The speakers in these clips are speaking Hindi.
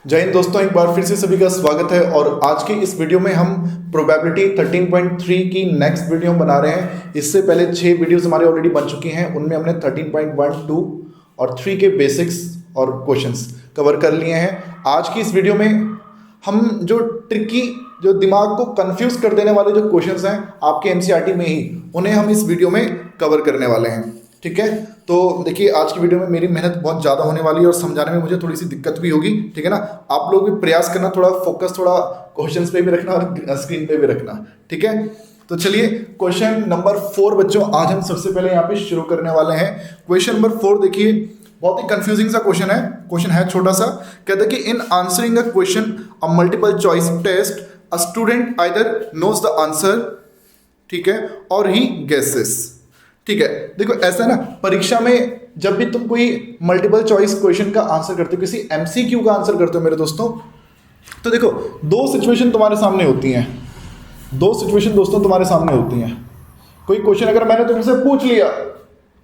जय हिंद दोस्तों, एक बार फिर से सभी का स्वागत है। और आज की इस वीडियो में हम प्रोबेबिलिटी 13.3 की नेक्स्ट वीडियो बना रहे हैं। इससे पहले 6 वीडियोस हमारे ऑलरेडी बन चुकी हैं, उनमें हमने 13.1, 2 और 3 के बेसिक्स और क्वेश्चंस कवर कर लिए हैं। आज की इस वीडियो में हम जो ट्रिकी, जो दिमाग को कंफ्यूज कर देने वाले जो क्वेश्चंस हैं आपके एनसीईआरटी में ही, उन्हें हम इस वीडियो में कवर करने वाले हैं। ठीक है, तो देखिए आज की वीडियो में मेरी मेहनत बहुत ज़्यादा होने वाली है और समझाने में मुझे थोड़ी सी दिक्कत भी होगी। ठीक है ना, आप लोग भी प्रयास करना, थोड़ा फोकस थोड़ा क्वेश्चंस पे भी रखना और स्क्रीन पे भी रखना। ठीक है, तो चलिए क्वेश्चन नंबर 4 बच्चों, आज हम सबसे पहले यहाँ पे शुरू करने वाले हैं। क्वेश्चन नंबर 4 देखिए, बहुत ही कंफ्यूजिंग सा क्वेश्चन है। क्वेश्चन है छोटा सा, कहता है कि in answering a question a multiple choice test a student either knows the answer, ठीक है, और ही गेसेस। ठीक है, देखो ऐसा ना, परीक्षा में जब भी तुम कोई मल्टीपल चॉइस क्वेश्चन का आंसर करते हो, किसी एमसीक्यू का आंसर करते हो मेरे दोस्तों, तो देखो दो सिचुएशन तुम्हारे सामने होती हैं। दो सिचुएशन दोस्तों तुम्हारे सामने होती हैं। कोई क्वेश्चन अगर मैंने तुमसे पूछ लिया,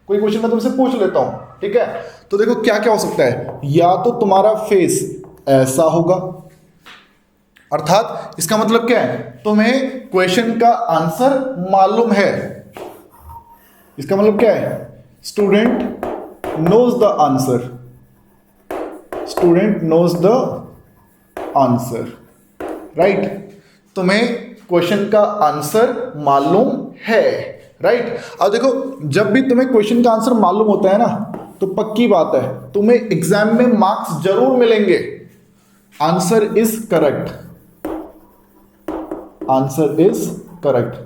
कोई क्वेश्चन मैं तुमसे पूछ लेता हूं, ठीक है, तो देखो क्या क्या हो सकता है। या तो तुम्हारा फेस ऐसा होगा, अर्थात इसका मतलब क्या है, तुम्हें क्वेश्चन का आंसर मालूम है। इसका मतलब क्या है, student knows the answer, student knows the answer, right. तुम्हें क्वेश्चन का आंसर मालूम है, राइट। अब देखो, जब भी तुम्हें क्वेश्चन का आंसर मालूम होता है ना, तो पक्की बात है तुम्हें एग्जाम में मार्क्स जरूर मिलेंगे। Answer is correct, answer is correct.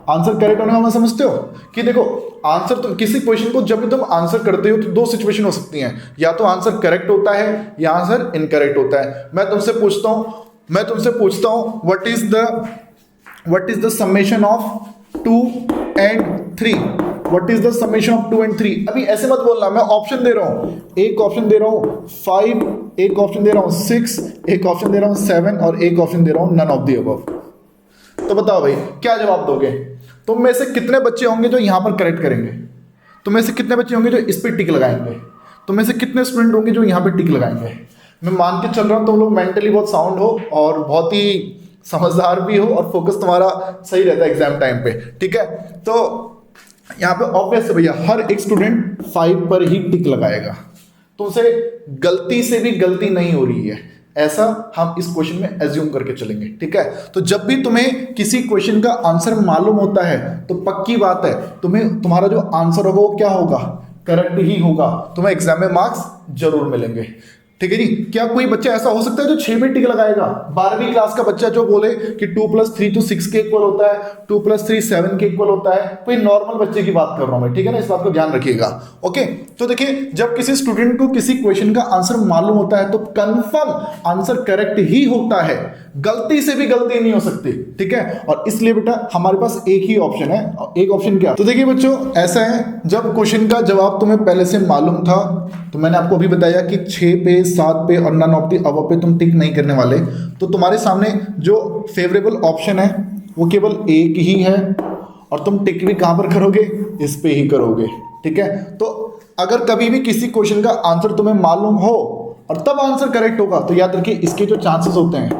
Answer correct होने का मतलब समझते हो कि देखो, आंसर तुम किसी क्वेश्चन को जब भी तुम आंसर करते हो तो दो सिचुएशन हो सकती हैं। या तो आंसर करेक्ट होता है या आंसर इनकरेक्ट होता है। मैं तुमसे पूछता हूं what is the summation of 2 and 3। What is the summation of 2 and 3। अभी ऐसे मत बोलना, मैं ऑप्शन दे रहा हूं। एक ऑप्शन दे रहा हूं 5, एक ऑप्शन दे रहा हूं 6, एक ऑप्शन दे रहा हूं 7 और एक ऑप्शन दे रहा हूं नन ऑफ द अबव। तो बताओ भाई क्या जवाब दोगे। तुम में से कितने बच्चे होंगे जो यहां पर करेक्ट करेंगे? तुम में से कितने बच्चे होंगे जो इस पे टिक लगाएंगे? तुम में से कितने स्टूडेंट होंगे जो यहां पे टिक लगाएंगे? मैं मान के चल रहा हूं तुम लोग मेंटली बहुत साउंड हो और बहुत ही समझदार भी हो और फोकस तुम्हारा सही रहता है एग्जाम टाइम पे। ठीक है, तो यहां पे ऑब्वियस है भैया, हर एक स्टूडेंट 5 पर ही टिक लगाएगा। तुमसे गलती से भी गलती नहीं हो रही है, ऐसा हम इस क्वेश्चन में एज्यूम करके चलेंगे। ठीक है, तो जब भी तुम्हें किसी क्वेश्चन का आंसर मालूम होता है तो पक्की बात है तुम्हें तुम्हारा जो आंसर होगा वो क्या होगा, करेक्ट ही होगा। तुम्हें एग्जाम में मार्क्स जरूर मिलेंगे। ठीक है जी, क्या कोई बच्चा ऐसा हो सकता है जो 6 में टिक लगाएगा? 12वीं क्लास का बच्चा जो बोले कि 2 + 3 तो 6 के इक्वल होता है, 2 + 3 7 के इक्वल होता है। कोई नॉर्मल बच्चे की बात कर रहा हूं मैं, ठीक है ना, इस बात को ध्यान रखिएगा। ओके, तो देखिए जब किसी स्टूडेंट को किसी क्वेश्चन का आंसर मालूम होता है तो कंफर्म आंसर करेक्ट ही होता है, गलती से भी गलती नहीं हो सकती। ठीक है, और इसलिए बेटा हमारे पास एक ही ऑप्शन है। एक ऑप्शन क्या? तो देखिए बच्चों, ऐसा है, जब क्वेश्चन का जवाब तुम्हें पहले से मालूम था तो मैंने आपको अभी बताया कि 6 पे, 7 पे और नन ऑफ द अबव पे तुम टिक नहीं करने वाले। तो तुम्हारे सामने जो फेवरेबल ऑप्शन है वो केवल एक ही है और तुम टिक भी कहां पर करोगे, इस पे ही करोगे। ठीक है, तो अगर कभी भी किसी क्वेश्चन का आंसर तुम्हें मालूम हो और तब आंसर करेक्ट होगा तो याद रखिए इसके जो चांसेस होते हैं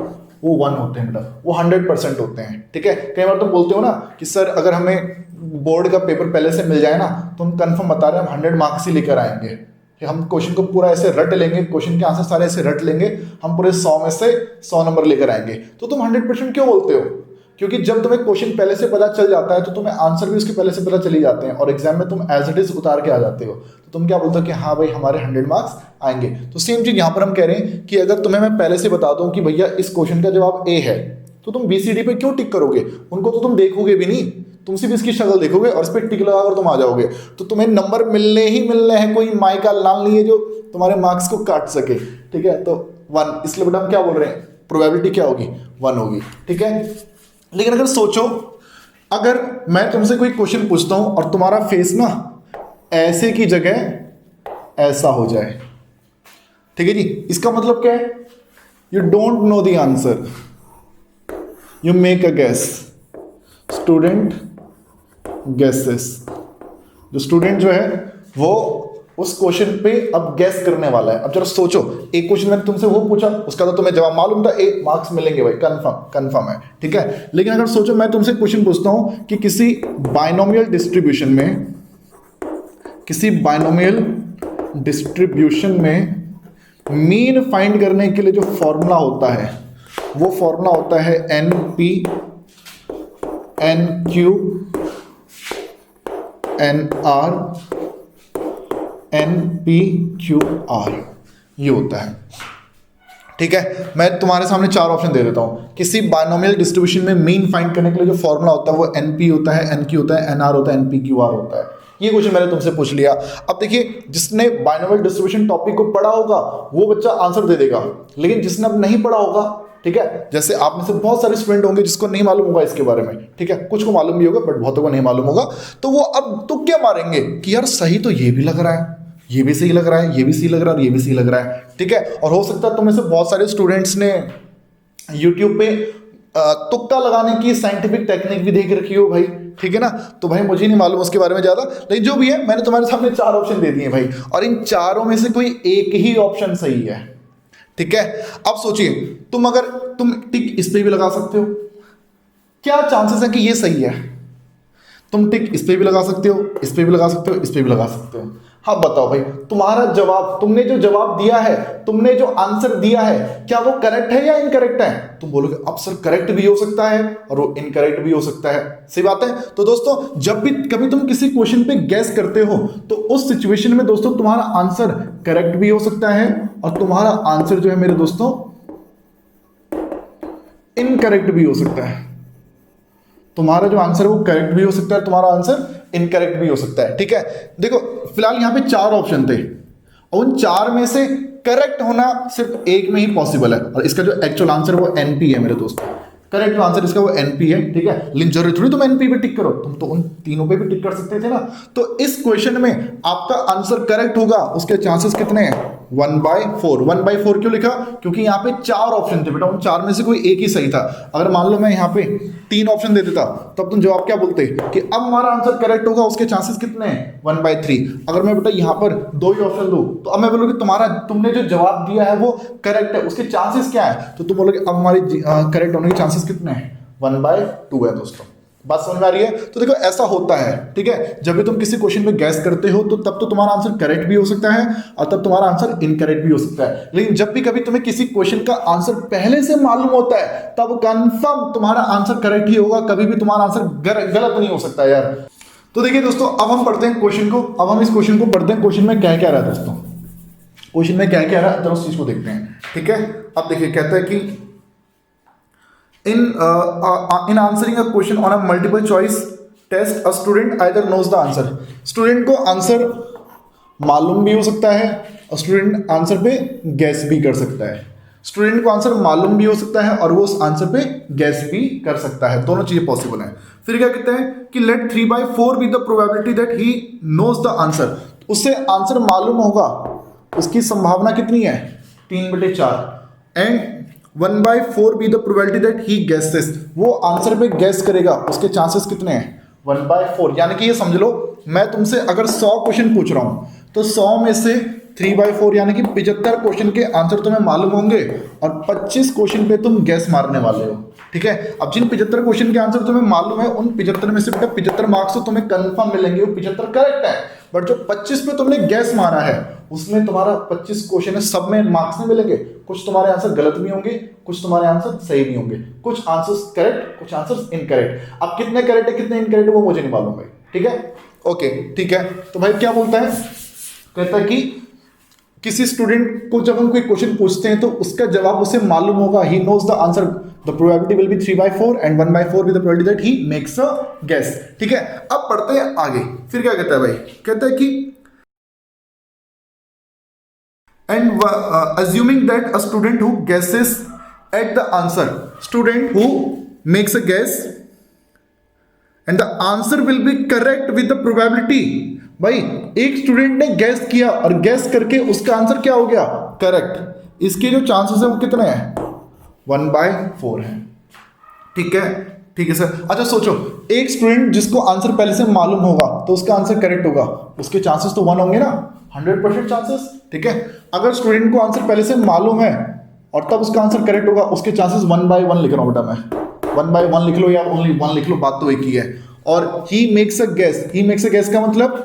वो 1 होते हैं बेटा, वो 100% होते हैं। ठीक है, कई बार तुम बोलते हो ना कि सर अगर हमें बोर्ड का पेपर पहले से मिल जाए ना तो हम कंफर्म बता रहे हैं हम 100 मार्क्स ही लेकर आएंगे, कि हम क्वेश्चन को पूरा ऐसे रट लेंगे, क्वेश्चन के आंसर सारे ऐसे रट लेंगे, हम पूरे 100 में से 100 नंबर लेकर आएंगे। तो तुम 100% क्यों बोलते हो? क्योंकि जब तुम्हें क्वेश्चन पहले से पता चल जाता है तो तुम्हें आंसर भी उसके पहले से पता चले जाते हैं और एग्जाम में तुम एज इट इज उतार के आ जाते हो। तो तुम क्या बोलते हो कि हाँ भाई हमारे 100 मार्क्स आएंगे। तो सेम चीज यहाँ पर हम कह रहे हैं कि अगर तुम्हें मैं पहले से बता दूं कि भैया इस क्वेश्चन का जवाब ए है तो तुम BCD पे क्यों टिक करोगे? उनको तो तुम देखोगे भी नहीं, तुम सिर्फ इसकी शक्ल देखोगे और इस पर टिक लगाकर तुम आ जाओगे। तो तुम्हें नंबर मिलने ही मिलने हैं, कोई माई का लाल नहीं है जो तुम्हारे मार्क्स को काट सके। ठीक है, तो 1, इसलिए बेटा हम क्या बोल रहे हैं, प्रोबेबिलिटी क्या होगी, 1 होगी। ठीक है, लेकिन अगर सोचो, अगर मैं तुमसे कोई क्वेश्चन पूछता हूं और तुम्हारा फेस ना ऐसे की जगह ऐसा हो जाए, ठीक है जी, इसका मतलब क्या है, you don't know the answer, you make a guess, student guesses. जो स्टूडेंट जो है वो उस क्वेश्चन पे अब गेस करने वाला है। अब जरा सोचो एक क्वेश्चन मैंने तुमसे वो पूछा, उसका तो तुम्हें जवाब मालूम था, 1 मार्क्स मिलेंगे भाई, कंफर्म है, ठीक है। लेकिन अगर सोचो मैं तुमसे क्वेश्चन पूछता हूं कि किसी बाइनोमियल डिस्ट्रीब्यूशन में मीन फाइंड करने के लिए जो फॉर्मूला होता है वो फॉर्मूला होता है NP NQ NR NPQR, ये होता है, ठीक है। मैं तुम्हारे सामने 4 ऑप्शन दे देता हूं। किसी बाइनोमियल डिस्ट्रीब्यूशन में मीन फाइंड करने के लिए जो फॉर्मूला होता है वो NP होता है, NQ होता है, NR होता है, NPQR होता है। ये क्वेश्चन मैंने तुमसे पूछ लिया। अब देखिए, जिसने बाइनोमियल डिस्ट्रीब्यूशन टॉपिक को पढ़ा होगा वो बच्चा आंसर दे देगा, लेकिन जिसने अब नहीं पढ़ा होगा, ठीक है, जैसे आप में से बहुत सारे स्टूडेंट होंगे जिसको नहीं मालूम होगा इसके बारे में, ठीक है, कुछ को मालूम भी होगा बट बहुतों को नहीं मालूम होगा, तो वो अब तो क्या मारेंगे कि यार सही तो ये भी लग रहा है, ये भी सही लग रहा है, ये भी सही लग रहा है, ये भी सही लग रहा है, ठीक है। और हो सकता है तुम में से बहुत सारे स्टूडेंट्स ने यूट्यूब पे तुक्का लगाने की साइंटिफिक टेक्निक भी देख रखी हो भाई, ठीक है ना। तो भाई मुझे नहीं मालूम उसके बारे में ज्यादा, लेकिन जो भी है मैंने तुम्हारे सामने 4 ऑप्शन दे दिए भाई, और इन चारों में से कोई एक ही ऑप्शन सही है, ठीक है। अब सोचिए, तुम टिक इस पे भी लगा सकते हो, क्या चांसेस है कि ये सही है। तुम टिक इस पे भी लगा सकते हो, इस पे भी लगा सकते हो, इस पे भी लगा सकते हो। हाँ बताओ भाई, तुम्हारा जवाब, तुमने जो जवाब दिया है, तुमने जो आंसर दिया है, क्या वो करेक्ट है या इनकरेक्ट है। तुम बोलोगे अब सर करेक्ट भी हो सकता है और वो इनकरेक्ट भी हो सकता है, सही बात है। तो दोस्तों, जब भी कभी तुम किसी क्वेश्चन पे गैस करते हो तो उस सिचुएशन में दोस्तों तुम्हारा आंसर करेक्ट भी हो सकता है और तुम्हारा आंसर जो है मेरे दोस्तों इनकरेक्ट भी हो सकता है। तुम्हारा जो आंसर है वो करेक्ट भी हो सकता है, तुम्हारा आंसर इनकरेक्ट भी हो सकता है, ठीक है। देखो फिलहाल यहां पे 4 ऑप्शन थे और उन 4 में से करेक्ट होना सिर्फ एक में ही पॉसिबल है, और इसका जो एक्चुअल आंसर वो NP है मेरे दोस्तों। करेक्ट आंसर इसका वो NP है, ठीक है। लेकिन जरूरी थोड़ी तुम NP पे टिक करो, तुम तो उन तीनों पे भी टिक कर सकते थे ना। तो इस क्वेश्चन में आपका आंसर करेक्ट होगा, उसके चांसेस कितने हैं 1/4। 1/4 क्यों लिखा, क्योंकि यहाँ पे 4 ऑप्शन थे बेटा, उन 4 में से कोई एक ही सही था। अगर मान लो मैं यहाँ पे 3 ऑप्शन दे देता तब तुम जवाब क्या बोलते कि अब हमारा आंसर करेक्ट होगा, उसके चांसेस कितने हैं 1/3। अगर मैं बेटा यहाँ पर 2 ही ऑप्शन दूं तो अब मैं बोलूँ कि तुमने जो जवाब दिया है वो करेक्ट है, उसके चांसेस क्या है, तो तुम बोलोगे अब हमारी करेक्ट होने के चांसेस कितने हैं 1/2 है। दोस्तों बात समझ में आ रही है। तो देखो ऐसा होता है, ठीक है, जब भी तुम किसी क्वेश्चन में गैस करते हो तो तब तो तुम्हारा आंसर करेक्ट भी हो सकता है और तब तुम्हारा आंसर इनकरेक्ट भी हो सकता है। लेकिन जब भी कभी तुम्हें किसी क्वेश्चन का आंसर पहले से मालूम होता है तब कंफर्म तुम्हारा आंसर करेक्ट ही होगा, कभी भी तुम्हारा आंसर गलत नहीं हो सकता यार। तो देखिए दोस्तों, अब हम पढ़ते हैं क्वेश्चन को, अब हम इस क्वेश्चन को पढ़ते हैं, क्वेश्चन में क्या क्या रहा है दोस्तों, क्वेश्चन में क्या क्या रहा है तो उस चीज को देखते हैं, ठीक है। अब देखिए कहता है कि in answering a question on a multiple choice test, a student either knows the answer. Student को आंसर मालूम भी हो सकता है और स्टूडेंट आंसर पे गैस भी कर सकता है। स्टूडेंट को आंसर मालूम भी हो सकता है और वो उस आंसर पे गैस भी कर सकता है, दोनों चीजें पॉसिबल हैं। फिर क्या कहते हैं कि let 3/4 be the probability that he knows the answer. उससे आंसर मालूम होगा, उसकी संभावना कितनी है 3/4 and 1/4 be the probability that he guesses, वो आंसर पे गैस करेगा, उसके चांसेस कितने हैं 1/4। यानी कि ये समझ लो, मैं तुमसे अगर 100 क्वेश्चन पूछ रहा हूं तो 100 में से 3/4 यानी कि 75 क्वेश्चन के आंसर तुम्हें मालूम होंगे और 25 क्वेश्चन पे तुम गैस मारने वाले हो, ठीक है। अब जिन 75 क्वेश्चन के आंसर तुम्हें मालूम है उन 75 में से बेटा 75 मार्क्स तो तुम्हें कंफर्म मिलेंगे, वो 75 करेक्ट है, बट जो 25 पे तुमने गैस मारा है उसमें तुम्हारा 25 क्वेश्चन है, सब में मार्क्स नहीं मिलेंगे, कुछ तुम्हारे आंसर गलत भी होंगे, कुछ तुम्हारे आंसर सही भी होंगे, कुछ आंसर्स करेक्ट, कुछ आंसर्स इनकरेक्ट। अब कितने करेक्ट है कितने इनकरेक्ट है वो मुझे नहीं मालूम भाई, ठीक है, ओके ठीक है। तो भाई क्या बोलता है, कहता है कि किसी स्टूडेंट को जब हम कोई क्वेश्चन पूछते हैं तो उसका जवाब उसे मालूम होगा, he knows the answer, the probability will be 3/4 and 1/4 with the probability that he makes a guess, ठीक है। अब पढ़ते हैं आगे, फिर क्या कहता है भाई, कहता है कि and assuming that a student who guesses at the answer, student who makes a guess and the answer will be correct with the probability, भाई एक स्टूडेंट ने गैस किया और गैस करके उसका आंसर क्या हो गया करेक्ट, इसके जो चांसेस है वो कितने हैं 1/4 है, ठीक है। ठीक है सर। अच्छा सोचो, एक स्टूडेंट जिसको आंसर पहले से मालूम होगा तो उसका आंसर करेक्ट होगा, उसके चांसेस तो 1 होंगे ना, 100% चांसेस, ठीक है। अगर स्टूडेंट को आंसर पहले से मालूम है और तब उसका आंसर करेक्ट होगा, उसके चांसेस 1 by 1 लिख रहा हूं बेटा मैं, 1 by 1 लिख लो या ओनली 1 लिख लो, बात तो एक ही है। और he makes a guess, he makes a guess का मतलब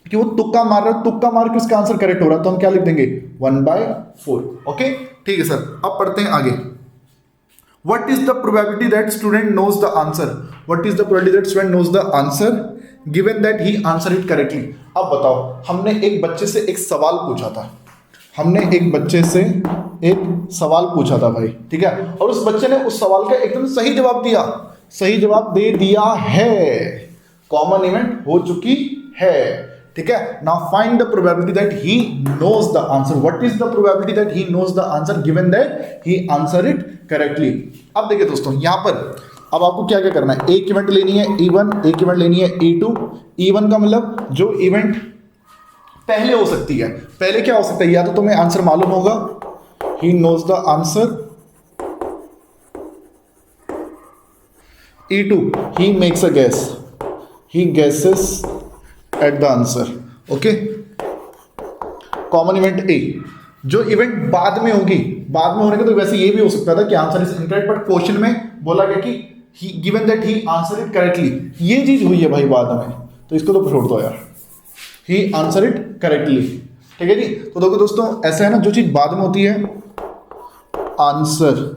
कि वो तुक्का मार रहा है, तुक्का मार के उसका आंसर करेक्ट हो रहा है, तो हम क्या लिख देंगे 1 by 4। ओके ठीक है सर। अब पढ़ते हैं आगे। What is the probability that student knows the answer? What is the probability that student knows the answer given that he answer it correctly? अब बताओ, हमने एक बच्चे से एक सवाल पूछा था, हमने एक बच्चे से एक सवाल पूछा था भाई, ठीक है, और उस बच्चे ने उस सवाल का एकदम सही जवाब दिया, सही जवाब दे दिया है, कॉमन इवेंट हो चुकी है, ठीक है। Now find the probability that he knows the answer. What is the probability that he knows the answer given that he answer it correctly. अब देखिए दोस्तों, यहां पर अब आपको क्या क्या करना है, एक इवेंट लेनी है E1, एक इवेंट लेनी है E2। E1 का मतलब जो इवेंट पहले हो सकती है, पहले क्या हो सकता है, या तो तुम्हें आंसर मालूम होगा, he knows the answer. E2, he makes a guess, he guesses at the answer। Okay, common event A. जो इवेंट बाद में होगी, बाद में होने का तो वैसे ये भी हो सकता था कि answer is incorrect, but question में बोला गया कि he given that he answer it correctly, ये चीज हुई है भाई बाद में, तो इसको तो छोड़ दो यार, ही आंसर इट करेक्टली, ठीक है जी। तो देखो दोस्तों, ऐसा है ना, जो चीज बाद में होती है आंसर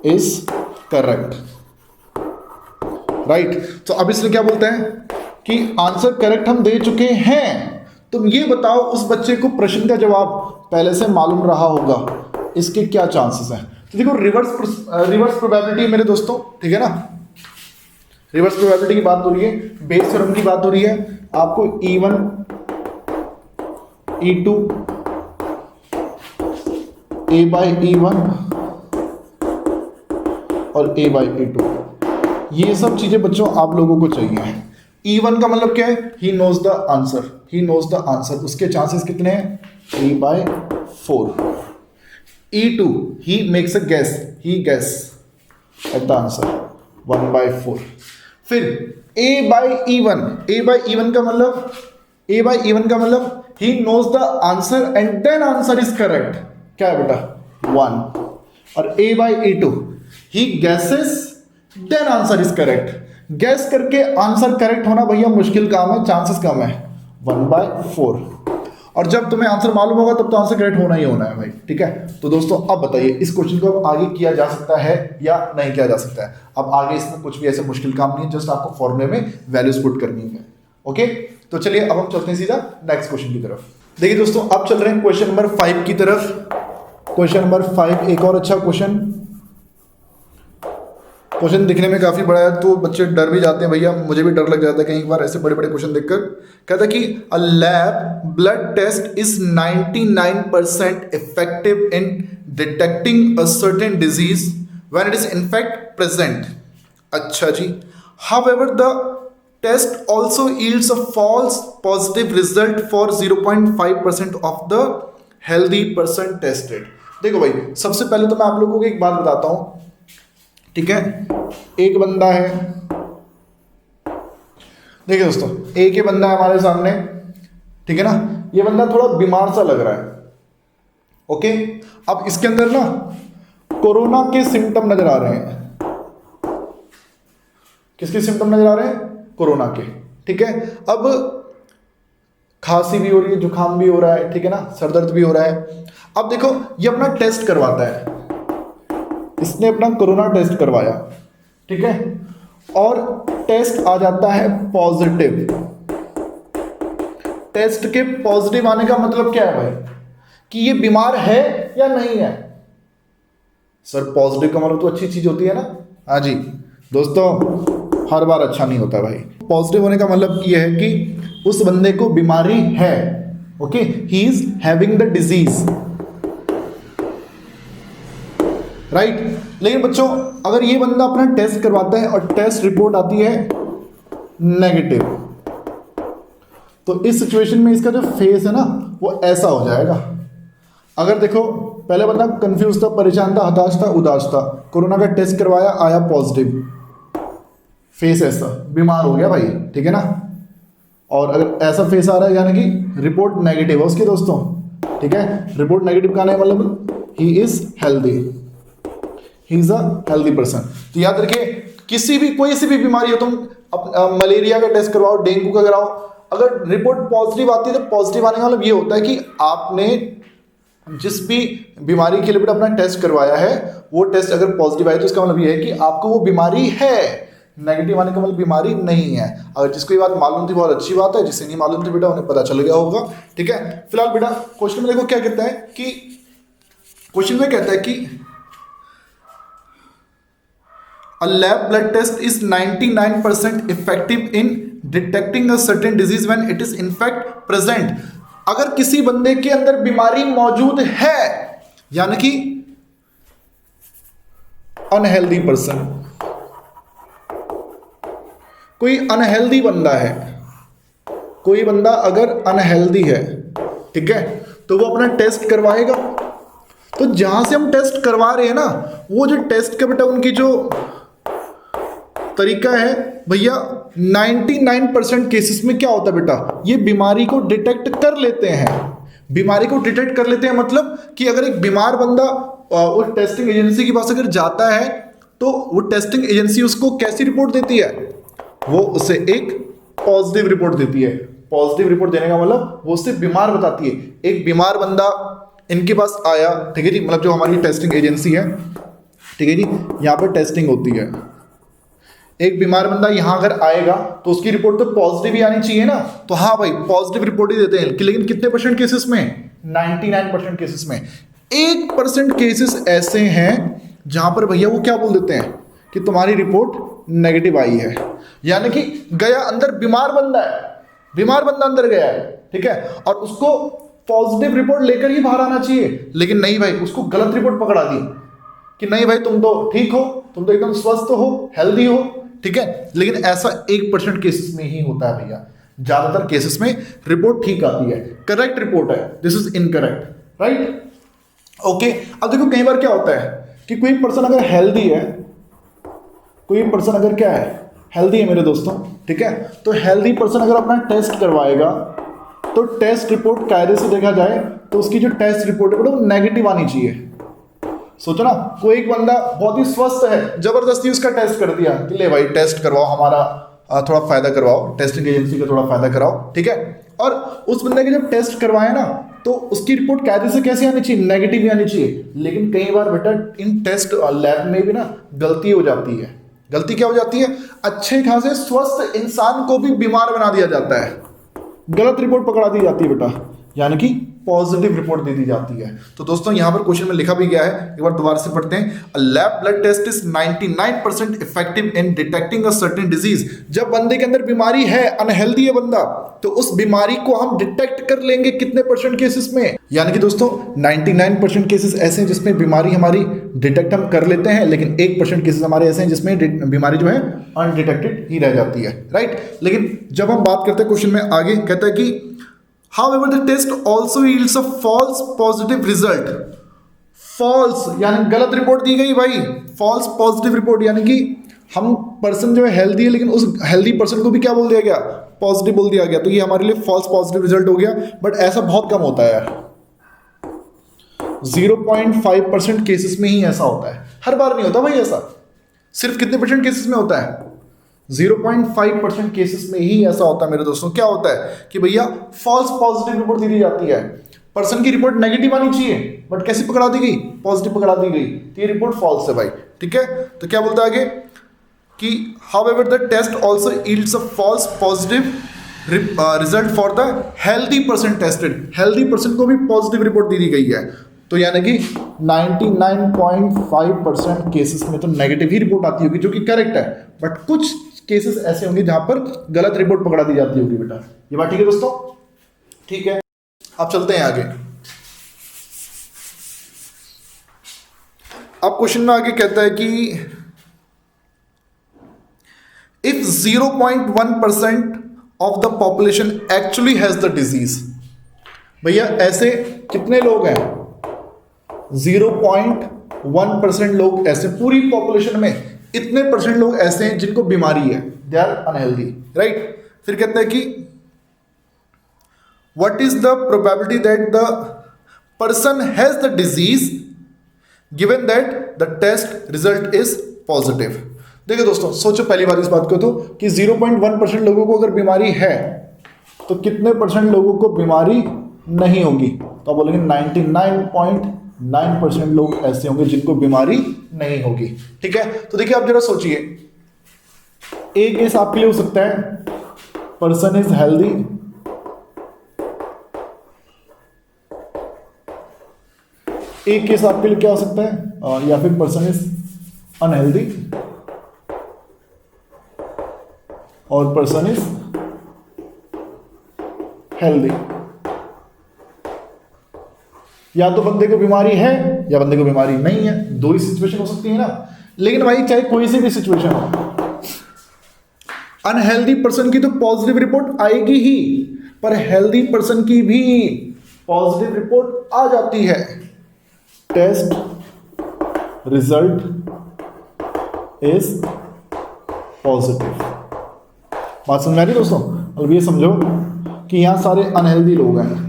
इज करेक्ट, राइट। तो अब इसलिए क्या बोलते हैं कि आंसर करेक्ट हम दे चुके हैं। तुम ये बताओ, उस बच्चे को प्रश्न का जवाब पहले से मालूम रहा होगा, इसके क्या चांसेस हैं। तो देखो, रिवर्स प्रोबेबिलिटी है मेरे दोस्तों, ठीक है ना, रिवर्स प्रोबेबिलिटी की बात हो रही है, बेस थ्योरम की बात हो रही है। आपको E1, E2, A by E1 और A by E2, ये सब चीजें बच्चों आप लोगों को चाहिए। E1 का मतलब क्या है, he knows the answer, he knows the answer, उसके चांसेस कितने हैं 3 by 4। E2, he makes a guess, he guesses at the answer 1 by 4। फिर A by E1, A by E1 का मतलब, A by E1 का मतलब he knows the answer and then answer is correct, क्या है बेटा 1। और A by E2, he guesses then answer is correct, guess करके आंसर करेक्ट होना भैया मुश्किल काम है, चांसेस कम है 1 by 4। और जब तुम्हें आंसर मालूम होगा तब तो आंसर करेक्ट होना ही होना है भाई, ठीक है। तो दोस्तों अब बताइए, इस क्वेश्चन को अब आगे किया जा सकता है या नहीं किया जा सकता है। अब आगे इसमें कुछ भी ऐसे मुश्किल काम नहीं है, जस्ट आपको फॉर्मूले में वैल्यूज पुट करनी है। ओके, तो चलिए अब हम चलते हैं सीधा नेक्स्ट क्वेश्चन की तरफ। देखिए दोस्तों, अब चल रहे हैं क्वेश्चन नंबर 5 की तरफ। क्वेश्चन नंबर 5 एक और अच्छा क्वेश्चन दिखने में काफ़ी बड़ा है, तो बच्चे डर भी जाते हैं भैया, मुझे भी डर लग जाता है कई बार ऐसे बड़े बड़े क्वेश्चन देखकर। कहता है कि a lab blood test is 99% effective in detecting a certain disease when it is in fact present. अच्छा जी, however the test also yields a false positive result for 0.5% of the healthy person tested. देखो भाई, सबसे पहले तो मैं आप लोगों को एक बात बताता हूं, ठीक है। एक बंदा है, देखिए दोस्तों, एक ही बंदा है हमारे सामने, ठीक है ना, ये बंदा थोड़ा बीमार सा लग रहा है, ओके। अब इसके अंदर ना कोरोना के सिम्टम नजर आ रहे हैं। किसके सिम्टम नजर आ रहे हैं? कोरोना के, ठीक है। अब खांसी भी हो रही है, जुकाम भी हो रहा है, ठीक है ना, सर दर्द भी हो रहा है। अब देखो, ये अपना टेस्ट करवाता है, इसने अपना कोरोना टेस्ट करवाया, ठीक है, और टेस्ट आ जाता है पॉजिटिव। टेस्ट के पॉजिटिव आने का मतलब क्या है भाई, कि ये बीमार है या नहीं है। सर पॉजिटिव का मतलब तो अच्छी चीज होती है ना। हाँ जी दोस्तों, हर बार अच्छा नहीं होता भाई। पॉजिटिव होने का मतलब ये है कि उस बंदे को बीमारी है, okay, he is having the disease, right. लेकिन बच्चों, अगर ये बंदा अपना टेस्ट करवाता है और टेस्ट रिपोर्ट आती है नेगेटिव, तो इस सिचुएशन में इसका जो फेस है ना वो ऐसा हो जाएगा। अगर देखो पहले बंदा कंफ्यूज था, परेशान था, हताश था, उदास था, कोरोना का टेस्ट करवाया, आया पॉजिटिव, फेस ऐसा, बीमार हो गया भाई, ठीक है ना। और अगर ऐसा फेस आ रहा है यानी कि रिपोर्ट नेगेटिव है उसकी दोस्तों, ठीक है। रिपोर्ट नेगेटिव का मतलब he is healthy, he is a healthy person. तो याद रखिए किसी भी कोई सी भी बीमारी हो, तुम मलेरिया का टेस्ट करवाओ, डेंगू का कराओ, अगर रिपोर्ट पॉजिटिव आती है तो पॉजिटिव आने का मतलब ये होता है कि आपने जिस भी बीमारी के लिए बेटा अपना टेस्ट करवाया है वो टेस्ट अगर पॉजिटिव आए तो इसका मतलब ये है कि आपको वो बीमारी है। नेगेटिव आने का मतलब बीमारी नहीं है। अगर जिसको ये बात मालूम थी बहुत अच्छी बात है, जिसे नहीं मालूम थी बेटा उन्हें पता चल गया होगा, ठीक है। फिलहाल बेटा क्वेश्चन में देखो क्या कहता है कि क्वेश्चन में कहता है कि a lab blood test is 99% effective in detecting a certain disease when it is in fact present। अगर किसी बंदे के अंदर बीमारी मौजूद है यानी कि अनहेल्दी पर्सन, कोई अनहेल्दी बंदा है, कोई बंदा अगर अनहेल्दी है, ठीक है, तो वो अपना टेस्ट करवाएगा। तो जहां से हम टेस्ट करवा रहे हैं ना, वो जो टेस्ट का बेटा उनकी जो तरीका है भैया, 99% केसेस में क्या होता है बेटा, ये बीमारी को डिटेक्ट कर लेते हैं। बीमारी को डिटेक्ट कर लेते हैं मतलब कि अगर एक बीमार बंदा उस टेस्टिंग एजेंसी के पास अगर जाता है तो वो टेस्टिंग एजेंसी उसको कैसी रिपोर्ट देती है, वो उसे एक पॉजिटिव रिपोर्ट देती है। पॉजिटिव रिपोर्ट देने का मतलब वो उससे बीमार बताती है। एक बीमार बंदा इनके पास आया, ठीक है जी, मतलब जो हमारी टेस्टिंग एजेंसी है, ठीक है जी, यहाँ पर टेस्टिंग होती है। एक बीमार बंदा यहाँ अगर आएगा तो उसकी रिपोर्ट तो पॉजिटिव ही आनी चाहिए ना, तो हाँ भाई पॉजिटिव रिपोर्ट ही देते हैं, लेकिन कितने परसेंट केसेस में, 99% केसेस में। 1% केसेस ऐसे हैं जहां पर भैया वो क्या बोल देते हैं कि तुम्हारी रिपोर्ट नेगेटिव आई है, यानी कि गया अंदर बीमार बंदा है, बीमार बंदा अंदर गया है, ठीक है, और उसको पॉजिटिव रिपोर्ट लेकर ही बाहर आना चाहिए, लेकिन नहीं भाई उसको गलत रिपोर्ट पकड़ा दी कि नहीं भाई तुम तो ठीक हो, तुम तो एकदम स्वस्थ हो, हेल्दी हो, ठीक है। लेकिन ऐसा 1% केसेस में ही होता है भैया, ज्यादातर केसेस में रिपोर्ट ठीक आती है, करेक्ट रिपोर्ट है, this is incorrect, right, okay. अब देखो कई बार क्या होता है कि कोई पर्सन अगर हेल्दी है, कोई पर्सन अगर क्या है, हेल्दी है मेरे दोस्तों, ठीक है, तो हेल्दी पर्सन अगर अपना टेस्ट करवाएगा तो टेस्ट रिपोर्ट कायदे से देखा जाए तो उसकी जो टेस्ट रिपोर्ट है वो नेगेटिव आनी चाहिए। सोचो ना, कोई एक बंदा बहुत ही स्वस्थ है, जबरदस्ती उसका टेस्ट कर दिया कि ले भाई टेस्ट करवाओ, हमारा थोड़ा फायदा करवाओ, टेस्टिंग एजेंसी का थोड़ा फायदा कराओ, ठीक है, और उस बंदे के जब टेस्ट करवाए ना तो उसकी रिपोर्ट कायदे से कैसी आनी चाहिए, नेगेटिव ही आनी चाहिए। लेकिन कई बार बेटा इन टेस्ट लैब में भी ना गलती हो जाती है। गलती क्या हो जाती है, अच्छे खासे स्वस्थ इंसान को भी बीमार बना दिया जाता है, गलत रिपोर्ट पकड़ा दी जाती है बेटा, यानी कि पॉजिटिव रिपोर्ट दे दी जाती है। तो दोस्तों यहां पर क्वेश्चन में लिखा भी गया है, एक बार दोबारा से पढ़ते हैं। A lab blood test is 99% effective in detecting a certain disease. जब बंदे के अंदर बीमारी है, अनहेल्दी है बंदा, तो उस बीमारी को हम डिटेक्ट कर लेंगे कितने परसेंट केसेस में, यानी कि दोस्तों 99% केसेस ऐसे हैं जिसमें बीमारी हमारी डिटेक्ट हम कर लेते हैं, लेकिन 1% केसेस हमारे ऐसे हैं जिसमें बीमारी जो है अनडिटेक्टेड ही रह जाती है, राइट। लेकिन जब हम बात करते हैं क्वेश्चन में आगे कहता है कि however the test also yields a false positive result। false यानी गलत रिपोर्ट दी गई भाई, false positive रिपोर्ट, यानी कि हम पर्सन जो है हेल्दी है लेकिन उस हेल्दी पर्सन को भी क्या बोल दिया गया, पॉजिटिव बोल दिया गया, तो ये हमारे लिए फॉल्स पॉजिटिव रिजल्ट हो गया। बट ऐसा बहुत कम होता है यार, 0.5% केसेस में ही ऐसा होता है, हर बार नहीं होता भाई ऐसा। सिर्फ कितने परसेंट केसेस में होता है, 0.5% केसेस में ही ऐसा होता है मेरे दोस्तों। क्या होता है कि भैया फॉल्स पॉजिटिव रिपोर्ट दी जाती है, पर्सन की रिपोर्ट नेगेटिव आनी चाहिए बट कैसी पकड़ा दी गई, पॉजिटिव पकड़ा दी गई, तो ये रिपोर्ट फॉल्स है भाई, ठीक है। तो क्या बोलता है आगे कि however the test also yields a false positive result for the healthy person tested। Healthy person को भी पॉजिटिव रिपोर्ट दी गई है, तो यानी कि 99.5% केसेस में तो नेगेटिव ही रिपोर्ट आती होगी जो कि करेक्ट है, बट कुछ केसेस ऐसे होंगे जहां पर गलत रिपोर्ट पकड़ा दी जाती होगी बेटा। ये बात ठीक है दोस्तों, ठीक है। अब चलते हैं आगे। अब क्वेश्चन में आगे कहता है कि if 0.1% of the population actually has the disease. भैया ऐसे कितने लोग हैं 0.1% लोग ऐसे, पूरी पॉपुलेशन में इतने परसेंट लोग ऐसे हैं जिनको बीमारी है, दे आर अनहेल्दी, राइट। फिर कहते हैं कि what is the probability that the person has the disease given that the test result is positive. देखिए दोस्तों, सोचो पहली बार इस बात को तो कि 0.1% लोगों को अगर बीमारी है तो कितने परसेंट लोगों को बीमारी नहीं होगी, तो आप बोलेंगे 99.9% लोग ऐसे होंगे जिनको बीमारी नहीं होगी, ठीक है। तो देखिए आप जरा सोचिए, एक केस आपके लिए हो सकता है पर्सन इज हेल्दी, एक केस आपके लिए क्या हो सकता है, या फिर पर्सन इज अनहेल्दी और पर्सन इज हेल्दी। या तो बंदे को बीमारी है या बंदे को बीमारी नहीं है, दो ही सिचुएशन हो सकती है ना। लेकिन भाई चाहे कोई सी भी सिचुएशन हो, अनहेल्दी पर्सन की तो पॉजिटिव रिपोर्ट आएगी ही, पर हेल्दी पर्सन की भी पॉजिटिव रिपोर्ट आ जाती है। Test result is positive. बात समझ आ रही दोस्तों? अब ये समझो कि यहां सारे अनहेल्दी लोग हैं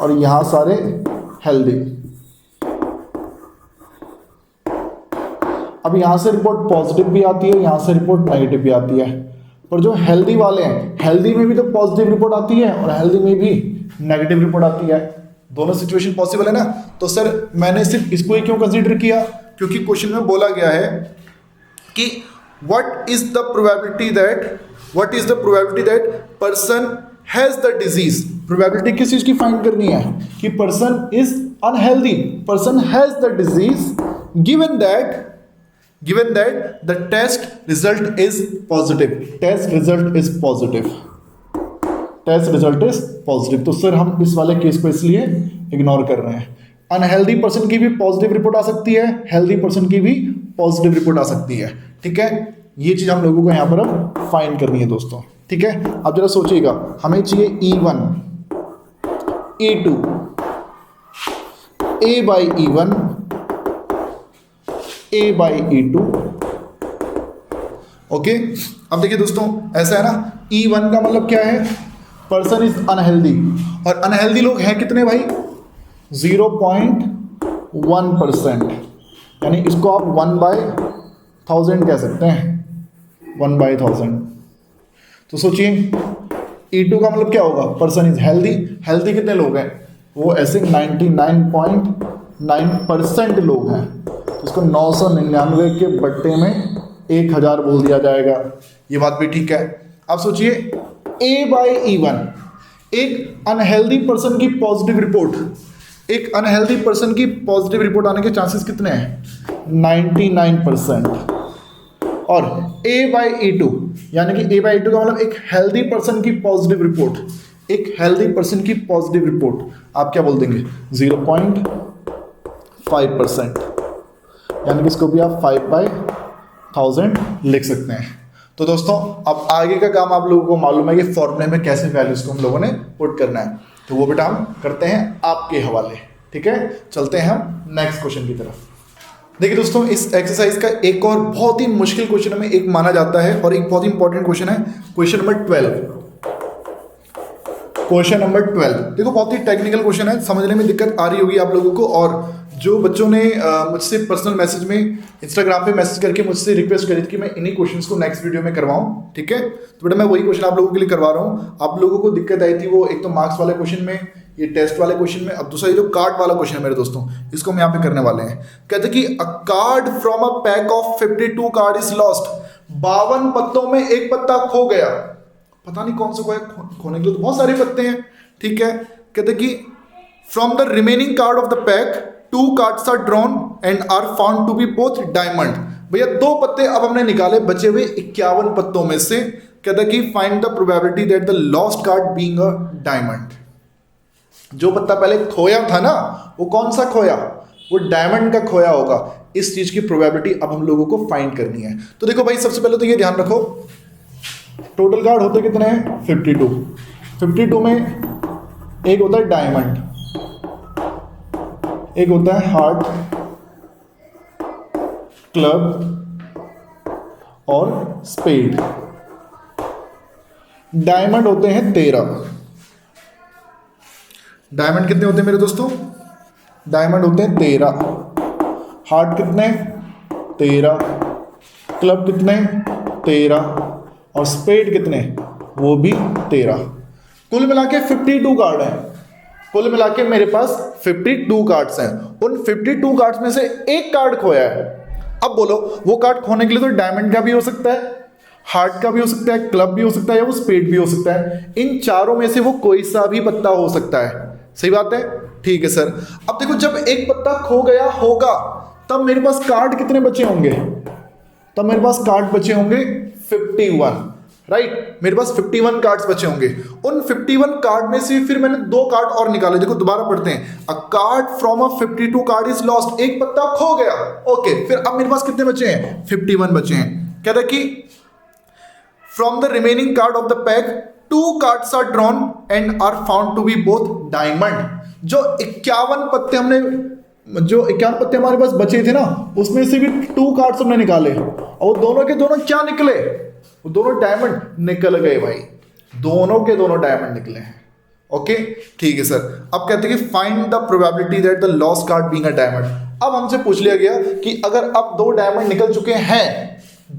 और यहां सारे हेल्दी। अब यहां से रिपोर्ट पॉजिटिव भी आती है, यहां से रिपोर्ट नेगेटिव भी आती है, पर जो हेल्दी वाले हैं, हेल्दी में भी तो पॉजिटिव रिपोर्ट आती है और हेल्दी में भी नेगेटिव रिपोर्ट आती है। दोनों सिचुएशन पॉसिबल है ना। तो सर मैंने सिर्फ इसको ही क्यों कंसीडर किया, क्योंकि क्वेश्चन में बोला गया है कि what is the probability that person has the disease. Probability किस चीज की फाइंड करनी है कि person is unhealthy, person has the disease given that the test result is positive. Test result is positive. तो सर हम इस वाले केस को इसलिए इग्नोर कर रहे हैं। अनहेल्दी पर्सन की भी पॉजिटिव रिपोर्ट आ सकती है, हेल्दी पर्सन की भी पॉजिटिव रिपोर्ट आ सकती है, ठीक है। ये चीज हम लोगों को यहां पर अब फाइंड करनी है दोस्तों, ठीक है। अब जरा सोचिएगा, हमें चाहिए E1 E2 A/E1 A/E2, okay. अब देखिए दोस्तों, ऐसा है ना, E1 का मतलब क्या है, पर्सन इज अनहेल्दी, और अनहेल्दी लोग हैं कितने भाई, 0.1%, यानी इसको आप 1/1000 कह सकते हैं, 1/1000। तो सोचिए E2 का मतलब क्या होगा, पर्सन इज हेल्दी। हेल्दी कितने लोग हैं, वो ऐसे 99.9% लोग हैं, तो इसको 999 के बट्टे में 1000 बोल दिया जाएगा। ये बात भी ठीक है। अब सोचिए A/E1, एक अनहेल्दी पर्सन की पॉजिटिव रिपोर्ट आने के चांसेस कितने हैं, 99%। और A/E2 यानी कि A/E2 का मतलब एक हेल्दी पर्सन की पॉजिटिव रिपोर्ट, आप क्या बोल देंगे, 0.5%, यानी कि इसको भी आप 5/1000 लिख सकते हैं। तो दोस्तों अब आगे का काम आप लोगों को मालूम है कि फॉर्मूले में कैसे वैल्यूज को हम लोगों ने पुट करना है, तो वो बेटा हम करते हैं आपके हवाले, ठीक है। चलते हैं हम नेक्स्ट क्वेश्चन की तरफ। देखिए दोस्तों, इस एक्सरसाइज का एक और बहुत ही मुश्किल क्वेश्चन में एक माना जाता है और एक बहुत ही इंपॉर्टेंट क्वेश्चन है, क्वेश्चन नंबर 12। देखो बहुत ही टेक्निकल क्वेश्चन है, समझने में दिक्कत आ रही होगी आप लोगों को। और जो बच्चों ने मुझसे पर्सनल मैसेज में इंस्टाग्राम पे मैसेज करके मुझसे रिक्वेस्ट करी थी कि मैं इन्हीं क्वेश्चंस को नेक्स्ट वीडियो में करवाऊं, ठीक है, तो बेटा मैं वही क्वेश्चन आप लोगों के लिए करवा रहा हूं। आप लोगों को दिक्कत आई थी वो एक तो मार्क्स वाले क्वेश्चन में, ये टेस्ट वाले क्वेश्चन में, अब दूसरा ये जो कार्ड वाला क्वेश्चन है मेरे दोस्तों, इसको हम यहाँ पे करने वाले हैं। कहते कि अ card from a pack of 52 card is lost. 52 पत्तों में एक पत्ता खो गया, पता नहीं कौन सा खोया, खोने के लिए तो बहुत सारे पत्ते हैं, ठीक है। कहते कि from the remaining card of the pack 2 cards are drawn and are found to be both diamond. भैया 2 पत्ते अब हमने निकाले बचे हुए 51 पत्तों में से। कहता कि find the probability that the lost card being a diamond. जो पत्ता पहले खोया था ना, वो कौन सा खोया, वो डायमंड का खोया होगा। इस चीज की प्रोबेबिलिटी अब हम लोगों को फाइंड करनी है। तो देखो भाई, सबसे पहले तो ये ध्यान रखो, टोटल कार्ड होते कितने हैं, 52 में एक होता है डायमंड, एक होता है हार्ट, क्लब और स्पेड। डायमंड होते हैं 13। डायमंड कितने होते हैं मेरे दोस्तों? डायमंड होते हैं 13। हार्ट कितने? 13। क्लब कितने? 13। और स्पेड कितने? वो भी 13। कुल मिला के 52 कार्ड हैं। कुल मिला के मेरे पास 52 कार्ड्स हैं। उन 52 कार्ड्स में से एक कार्ड खोया है। अब बोलो, वो कार्ड खोने के लिए तो डायमंड का भी हो सकता है, हार्ट का भी हो सकता है, क्लब भी हो सकता है, या वो स्पेड भी हो सकता है। इन चारों में से वो कोई सा भी पत्ता हो सकता है। सही बात है? ठीक है सर। अब देखो, जब एक पत्ता खो गया होगा तब मेरे पास कार्ड कितने बचे होंगे? तब मेरे पास कार्ड बचे होंगे 51। राइट, मेरे पास 51 कार्ड्स बचे होंगे। उन 51 कार्ड में से फिर मैंने 2 कार्ड और निकाले। देखो दोबारा पढ़ते हैं। अ card from a 52 card is lost. एक पत्ता खो गया। ओके, फिर अब मेरे पास कितने बचे हैं? 51 बचे हैं। कहता है कि from the remaining card of the pack 2 cards are drawn and are found to be both diamond. जो 51 पत्ते हमारे पास बचे थे ना, उसमें से भी 2 कार्ड्स हमने निकाले और दोनों के दोनों क्या निकले? वो दोनों डायमंड निकल गए भाई। दोनों के दोनों डायमंड निकले हैं। ओके, ठीक है सर। अब कहते हैं कि find the probability that the lost card being a diamond. अब हमसे पूछ लिया गया कि अगर अब 2 डायमंड निकल चुके हैं,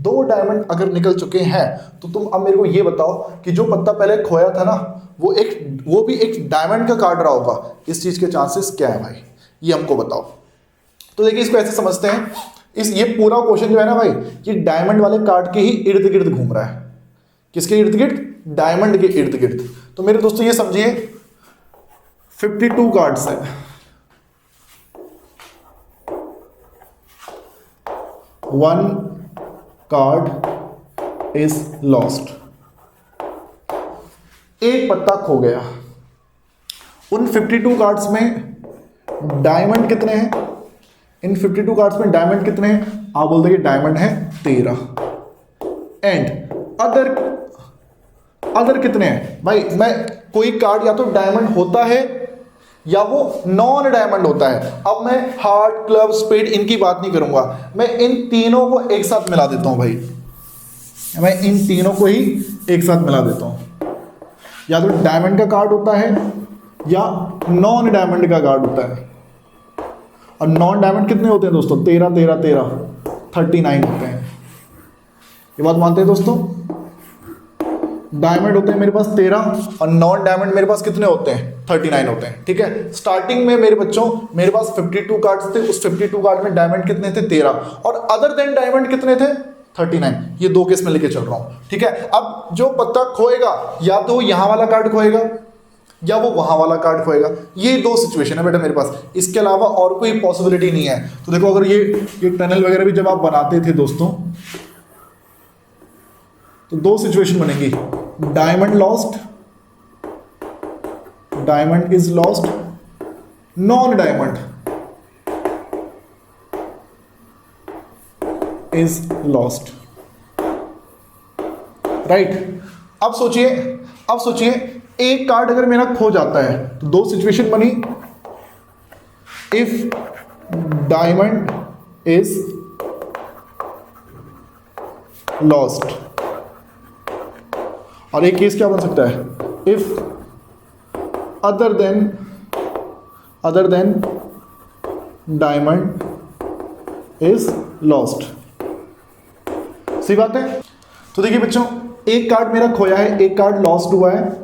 2 डायमंड अगर निकल चुके हैं, तो तुम अब मेरे को ये बताओ कि जो पत्ता पहले खोया था ना, वो भी एक डायमंड का कार्ड रहा होगा। इस चीज के चांसेस क्या है भाई, ये हमको बताओ। तो देखिए, इसको ऐसे समझते हैं, ये पूरा क्वेश्चन जो है ना भाई, ये डायमंड वाले कार्ड के ही इर्द गिर्द घूम रहा है। किसके इर्द गिर्द? डायमंड के इर्द गिर्द। तो मेरे दोस्तों ये समझिए, 52 कार्ड्स है। 1 कार्ड इज लॉस्ट। एक पत्ता खो गया। उन 52 कार्ड्स में डायमंड कितने हैं? इन 52 कार्ड्स में डायमंड कितने हैं? आप बोलते हैं कि डायमंड है 13। एंड अदर कितने हैं? भाई, मैं कोई कार्ड या तो डायमंड होता है या वो नॉन डायमंड होता है। अब मैं हार्ट, क्लब, स्पेड इनकी बात नहीं करूंगा, मैं इन तीनों को एक साथ मिला देता हूं भाई। मैं इन तीनों को ही एक साथ मिला देता हूं। या तो डायमंड का कार्ड होता है या नॉन डायमंड का कार्ड होता है। और नॉन डायमंड कितने होते हैं दोस्तों? 13 13 13 39 होते हैं। ये बात मानते हैं दोस्तों? डायमंड होते हैं मेरे पास 13 और नॉन डायमंड मेरे पास कितने होते हैं? 39 होते हैं। ठीक है, स्टार्टिंग में मेरे बच्चों मेरे पास 52 कार्ड्स थे। उस 52 कार्ड में डायमंड कितने थे? 13। और अदर देन डायमंड कितने थे? 39। ये 2 केस में लेके चल रहा हूं। ठीक है, अब जो पत्ता खोएगा, या तो यहां वाला कार्ड खोएगा या वो वहां वाला कार्ड खोएगा। ये 2 सिचुएशन है बेटा मेरे पास, इसके अलावा और कोई पॉसिबिलिटी नहीं है। तो देखो, अगर ये टनल वगैरह भी जब आप बनाते थे दोस्तों, तो 2 सिचुएशन बनेगी। Diamond lost, diamond is lost, non diamond is lost. Right, अब सोचिए एक कार्ड अगर मेरा खो जाता है तो 2 सिचुएशन बनी। इफ डायमंड इज लॉस्ट, और एक केस क्या बन सकता है? If other than diamond is lost. सही बात है? तो देखिए बच्चों, एक कार्ड मेरा खोया है, एक कार्ड लॉस्ट हुआ है।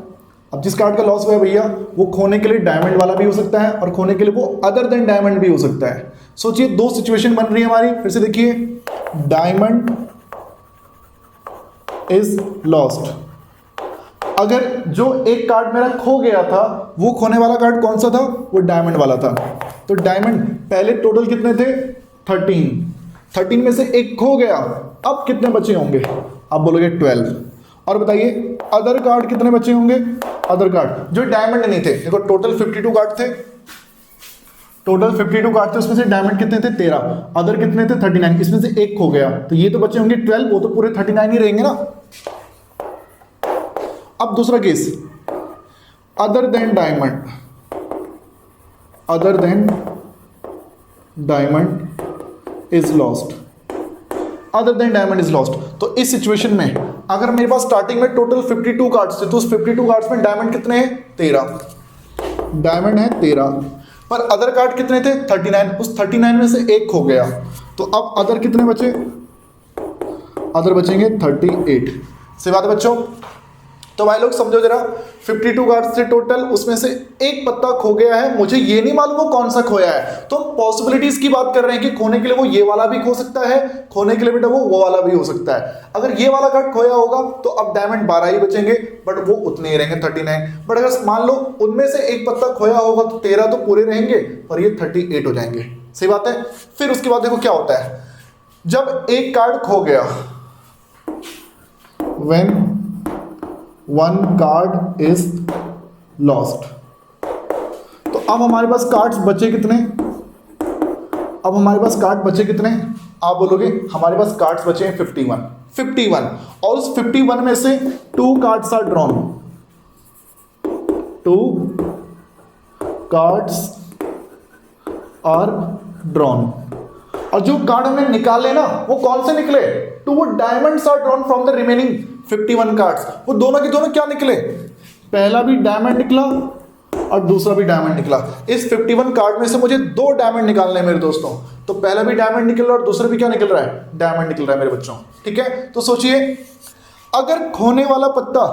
अब जिस कार्ड का लॉस हुआ है भैया, वो खोने के लिए डायमंड वाला भी हो सकता है और खोने के लिए वो अदर देन डायमंड भी हो सकता है। सोचिए, 2 सिचुएशन बन रही है हमारी। फिर से देखिए, डायमंड इज लॉस्ट। अगर जो एक कार्ड मेरा खो गया था, वो खोने वाला कार्ड कौन सा था? वो डायमंड वाला था। तो डायमंड पहले टोटल कितने थे? 13 में से एक खो गया। अब कितने बचे होंगे? आप बोलोगे 12। और बताइए, अदर कार्ड कितने बचे होंगे? अदर कार्ड जो डायमंड नहीं थे, देखो टोटल 52 कार्ड थे। उसमें से डायमंड कितने थे? 13। अदर कितने थे? 39। इसमें से एक खो गया, तो ये तो बचे होंगे 12। वो तो पूरे 39 ही रहेंगे ना। अब दूसरा case, other than diamond is lost, other than diamond is lost. तो इस सिचुएशन में अगर मेरे पास स्टार्टिंग में टोटल 52 कार्ड्स थे तो उस 52 कार्ड्स में डायमंड कितने हैं? 13 डायमंड है 13, पर अदर कार्ड कितने थे? 39। उस 39 में से एक खो गया, तो अब अदर कितने बचे? अदर बचेंगे 38। सही बात है बच्चों? तो भाई लोग समझो जरा, 52 कार्ड्स थे टोटल, उसमें से एक पत्ता खो गया है, मुझे ये नहीं मालूम वो कौन सा खोया है। तो हम पॉसिबिलिटीज की बात कर रहे हैं कि खोने के लिए वो ये वाला भी खो सकता है, खोने के लिए बेटा वो वाला भी हो सकता है। अगर ये वाला कार्ड खोया होगा तो अब डायमंड 12 ही बचेंगे, बट वो उतने ही रहेंगे 39। बट अगर मान लो उनमें से एक पत्ता खोया होगा तो 13 तो पूरे रहेंगे और ये 38 हो जाएंगे। सही बात है? फिर उसके बाद देखो क्या होता है, जब एक कार्ड खो गया, when one card is lost, तो अब हमारे पास कार्ड्स बचे कितने? अब हमारे पास कार्ड बचे कितने? आप बोलोगे हमारे पास कार्ड्स बचे हैं 51 और उस 51 में से 2 cards are drawn, 2 cards are drawn. और जो कार्ड हमने निकाले ना वो कौन से निकले? 2 diamonds are drawn from the remaining 51 cards. वो दोनों के दोनों क्या निकले? पहला भी डायमंड निकला और दूसरा भी डायमंड निकला। इस 51 कार्ड में से मुझे 2 डायमंड निकालने हैं मेरे दोस्तों, तो पहला भी डायमंड निकल रहा है और दूसरा भी क्या निकल रहा है? डायमंड निकल रहा है मेरे बच्चों। ठीक है, तो सोचिए अगर खोने वाला पत्ता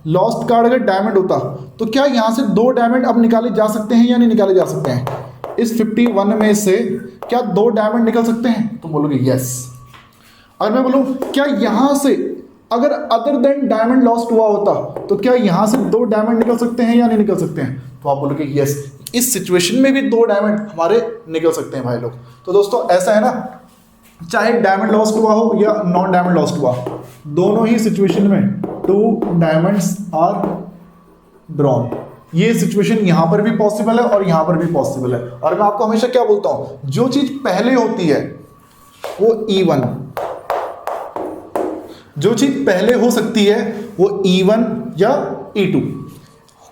लॉस्ट कार्ड अगर डायमंड होता तो क्या यहां से 2 डायमंड अब निकाले जा सकते हैं या नहीं निकाले जा सकते हैं? इस 51 में से क्या 2 डायमंड निकल सकते हैं? तो बोलोगे यस। अगर मैं बोलूं क्या यहां से अगर अदर देन डायमंड लॉस्ट हुआ होता तो क्या यहां से 2 डायमंड निकल सकते हैं या नहीं निकल सकते हैं? तो आप बोलोगे यस, इस सिचुएशन में भी 2 डायमंड हमारे निकल सकते हैं भाई लोग। तो दोस्तों ऐसा है ना, चाहे डायमंड लॉस्ट हुआ हो या नॉन डायमंड लॉस्ट हुआ, दोनों ही सिचुएशन में 2 डायमंड्स आर ड्रॉन। ये सिचुएशन यहां पर भी पॉसिबल है और यहां पर भी पॉसिबल है। और मैं आपको हमेशा क्या बोलता हूं, जो चीज पहले होती है वो E1, जो चीज पहले हो सकती है वो E1 या E2।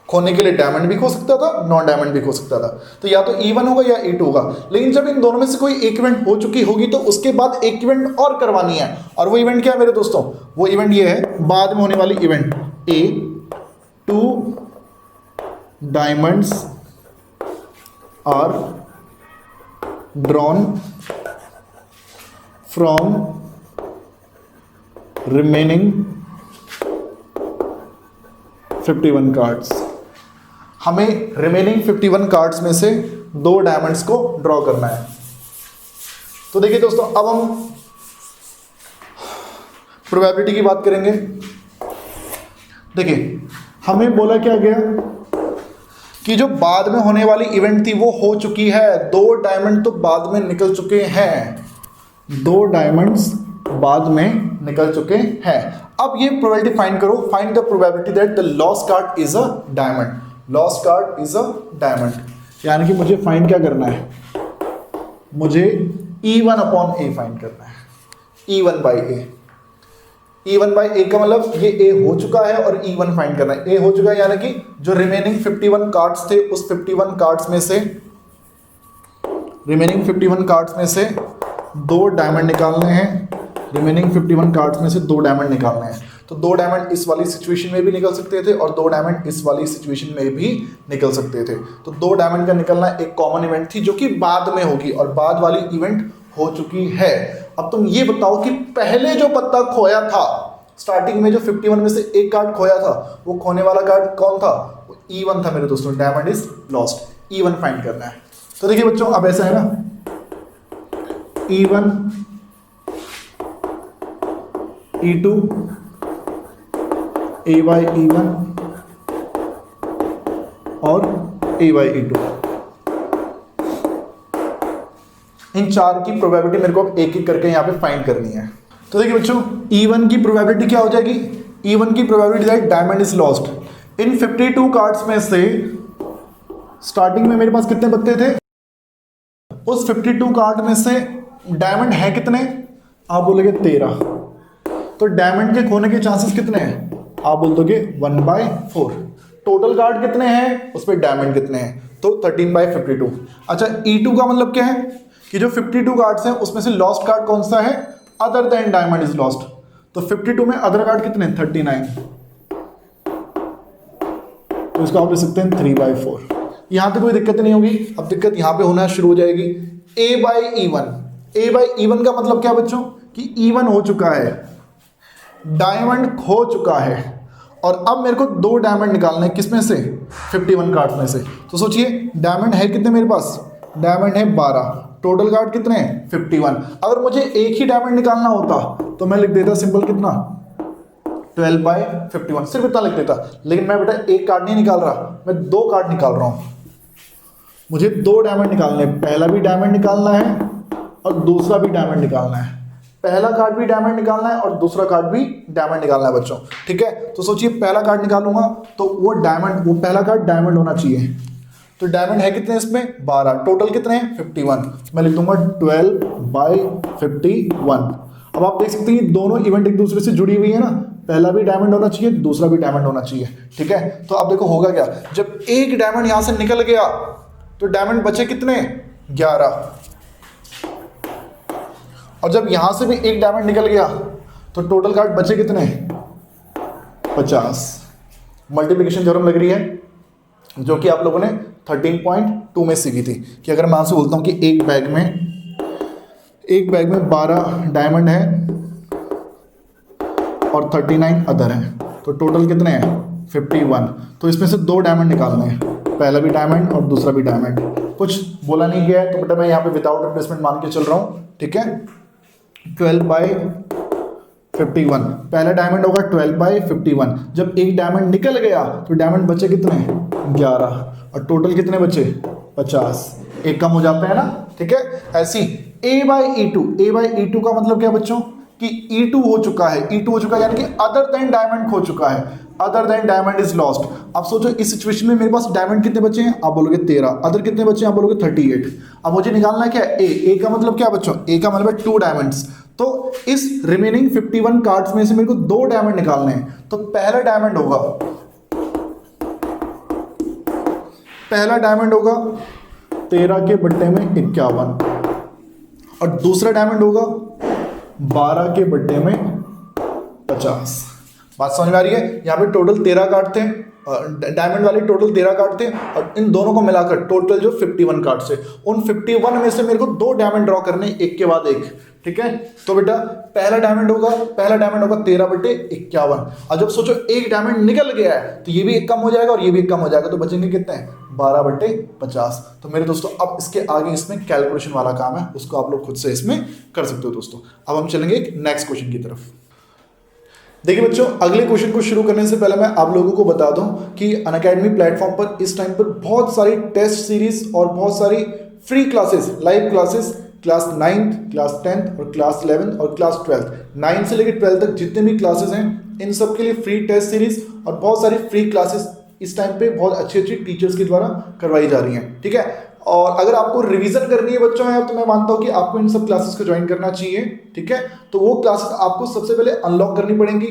खोने के लिए डायमंड भी खो सकता था, नॉन डायमंड भी खो सकता था, तो या तो E1 होगा या E2 होगा। लेकिन जब इन दोनों में से कोई एक इवेंट हो चुकी होगी तो उसके बाद एक इवेंट और करवानी है। और वो इवेंट क्या है मेरे दोस्तों? वो इवेंट ये है, बाद में होने वाली event A 2 diamonds are drawn from remaining 51 cards. हमें रिमेनिंग 51 कार्ड्स में से 2 डायमंड्स को ड्रॉ करना है। तो देखिए दोस्तों, अब हम प्रोबेबिलिटी की बात करेंगे। देखिए हमें बोला क्या गया कि जो बाद में होने वाली इवेंट थी वो हो चुकी है, 2 डायमंड तो बाद में निकल चुके हैं, 2 डायमंड्स बाद में निकल चुके हैं। अब ये प्रोबेबिलिटी फाइंड करो, find the probability that the lost card is a diamond. Lost card is a diamond, यानी कि मुझे फाइंड क्या करना है? मुझे E1 अपॉन ए फाइंड करना है, E1 by A. E1 by ए का मतलब ये A हो चुका है और E1 फाइंड करना है। A हो चुका है यानी कि जो रिमेनिंग 51 कार्ड्स थे उस 51 कार्ड्स में से, रिमेनिंग 51 कार्ड्स में से 2 डायमंड निकालने हैं। रिमेनिंग 51 कार्ड्स में से 2 डायमंड निकालने हैं। तो 2 डायमंड इस वाली सिचुएशन में भी निकल सकते थे और 2 डायमंड इस वाली सिचुएशन में भी निकल सकते थे। तो 2 डायमंड का निकलना एक कॉमन इवेंट थी जो कि बाद में होगी और बाद वाली इवेंट हो चुकी है। अब तुम ये बताओ कि पहले जो पत्ता खोया था स्टार्टिंग में, जो 51 में से एक कार्ड खोया था, वो खोने वाला कार्ड कौन था? वो E1 था मेरे दोस्तों। Diamond is lost, E1 find करना है। तो देखिए बच्चों, अब ऐसा है ना, E1 E2 A by E1 और A बाई E2, इन 4 की प्रोबेबिलिटी मेरे को अब एक एक करके यहाँ पे फाइंड करनी है। तो देखिए बच्चों, E1 की प्रोबेबिलिटी क्या हो जाएगी? E1 की probability that diamond is lost. In 52 cards में से स्टार्टिंग में मेरे पास कितने पत्ते थे? उस 52 कार्ड में से डायमंड है कितने? आप बोलोगे 13। तो डायमंड के खोने के चांसेस कितने हैं? आप बोल दोगे 1/4। टोटल कार्ड कितने हैं, उस पर डायमंड कितने हैं? तो 13/52। अच्छा, E2 का मतलब क्या है कि जो 52 कार्ड्स हैं उसमें से लॉस्ट कार्ड कौन सा है, other than diamond is lost. तो 52 में अदर कार्ड कितने, 39, तो इसको आप ले सकते हैं 3/4। यहां तक कोई दिक्कत नहीं होगी। अब दिक्कत यहां पे होना शुरू हो जाएगी, A/E1। A/E1 का मतलब क्या बच्चों, कि E1 हो चुका है, डायमंड खो चुका है, और अब मेरे को 2 डायमंड निकालने हैं, किसमें से, 51 कार्ड में से। तो सोचिए डायमंड है कितने मेरे पास, डायमंड है 12, टोटल कार्ड कितने हैं 51। अगर मुझे एक ही डायमंड निकालना होता तो मैं लिख देता सिंपल कितना, 12/51, सिर्फ इतना लिख देता। लेकिन मैं बेटा एक कार्ड नहीं निकाल रहा, मैं 2 कार्ड निकाल रहा हूं। मुझे 2 डायमंड निकालने हैं, पहला भी डायमंड निकालना है और दूसरा भी डायमंड निकालना है। पहला कार्ड भी डायमंड निकालना है और दूसरा कार्ड भी डायमंड निकालना है बच्चों, ठीक है। तो सोचिए पहला कार्ड निकालूंगा तो वो डायमंड, वो पहला कार्ड डायमंड होना चाहिए। तो डायमंड है कितने इसमें, 12, टोटल कितने हैं 51। मैं लिख दूंगा 12/51। अब आप देख सकते हैं दोनों इवेंट एक दूसरे से जुड़ी हुई है ना, पहला भी डायमंड होना चाहिए, दूसरा भी डायमंड होना चाहिए, ठीक है। तो अब देखो होगा क्या, जब एक डायमंड यहां से निकल गया तो डायमंड बचे कितने, 11, और जब यहां से भी एक डायमंड निकल गया तो टोटल कार्ड बचे कितने, 50। मल्टीप्लिकेशन थ्योरम लग रही है, जो कि आप लोगों ने 13.2 में सीखी थी, कि अगर मैं आपसे बोलता हूं कि एक बैग में 12 डायमंड है और 39 अदर हैं, तो टोटल कितने हैं 51। तो इसमें से 2 डायमंड निकालने हैं, पहला भी डायमंड और दूसरा भी डायमंड। कुछ बोला नहीं गया है तो बेटा मैं यहाँ पे विदाउट रिप्लेसमेंट मान के चल रहा हूँ, ठीक है। 12/51, पहला डायमंड होगा 12/51। जब एक डायमंड निकल गया तो डायमंड बचे कितने, 11, और टोटल कितने बचे, 50। एक कम हो जाता है ना, ठीक है। ऐसी A/E2 का मतलब क्या बच्चों, कि E2 हो चुका है, E2 हो चुका है यानी कि अदर देन डायमंड खो चुका है, other than diamond is lost. अब सोचो इस सिचुएशन में मेरे पास डायमंड कितने बचे हैं, आप बोलोगे 13, अदर कितने बचे हैं, आप बोलोगे 38। अब मुझे निकालना है क्या, ए का मतलब क्या बच्चों, ए का मतलब है 2 डायमंड्स। तो इस रिमेनिंग 51 कार्ड्स में से मेरे को 2 डायमंड निकालने हैं। तो पहला डायमंड होगा 13 के बट्टे में 51, और दूसरा डायमंड होगा 12 के बट्टे में 50। बात समझ में आ रही है। यहाँ पे टोटल 13 कार्ड थे, डायमंड वाले टोटल 13 कार्ड थे, और इन दोनों को मिलाकर टोटल जो 51 कार्ड से, उन 51 में से मेरे को 2 डायमंड ड्रॉ करने, एक के बाद एक, ठीक है। तो बेटा पहला डायमंड होगा 13/51। और जब सोचो एक डायमंड निकल गया है तो ये भी एक कम हो जाएगा और ये भी एक कम हो जाएगा, तो बचेंगे कितने, 12/50। तो मेरे दोस्तों अब इसके आगे इसमें कैलकुलेशन वाला काम है, उसको आप लोग खुद से इसमें कर सकते हो दोस्तों। अब हम चलेंगे नेक्स्ट क्वेश्चन की तरफ। देखिए बच्चों, अगले क्वेश्चन को शुरू करने से पहले मैं आप लोगों को बता दूं कि अनअकैडमी प्लेटफॉर्म पर इस टाइम पर बहुत सारी टेस्ट सीरीज और बहुत सारी free classes, live classes, class 9th, class 10th और क्लास 11th और क्लास 12th, 9 से लेकर 12 तक जितने भी क्लासेस हैं, इन सब के लिए फ्री टेस्ट सीरीज और बहुत सारी फ्री क्लासेस इस टाइम पे बहुत अच्छी अच्छी टीचर्स के द्वारा करवाई जा रही हैं, ठीक है। और अगर आपको रिवीजन करनी है बच्चों यार, तो मैं मानता हूं कि आपको इन सब क्लासेस को ज्वाइन करना चाहिए, ठीक है। तो वो क्लासेस आपको सबसे पहले अनलॉक करनी पड़ेंगी।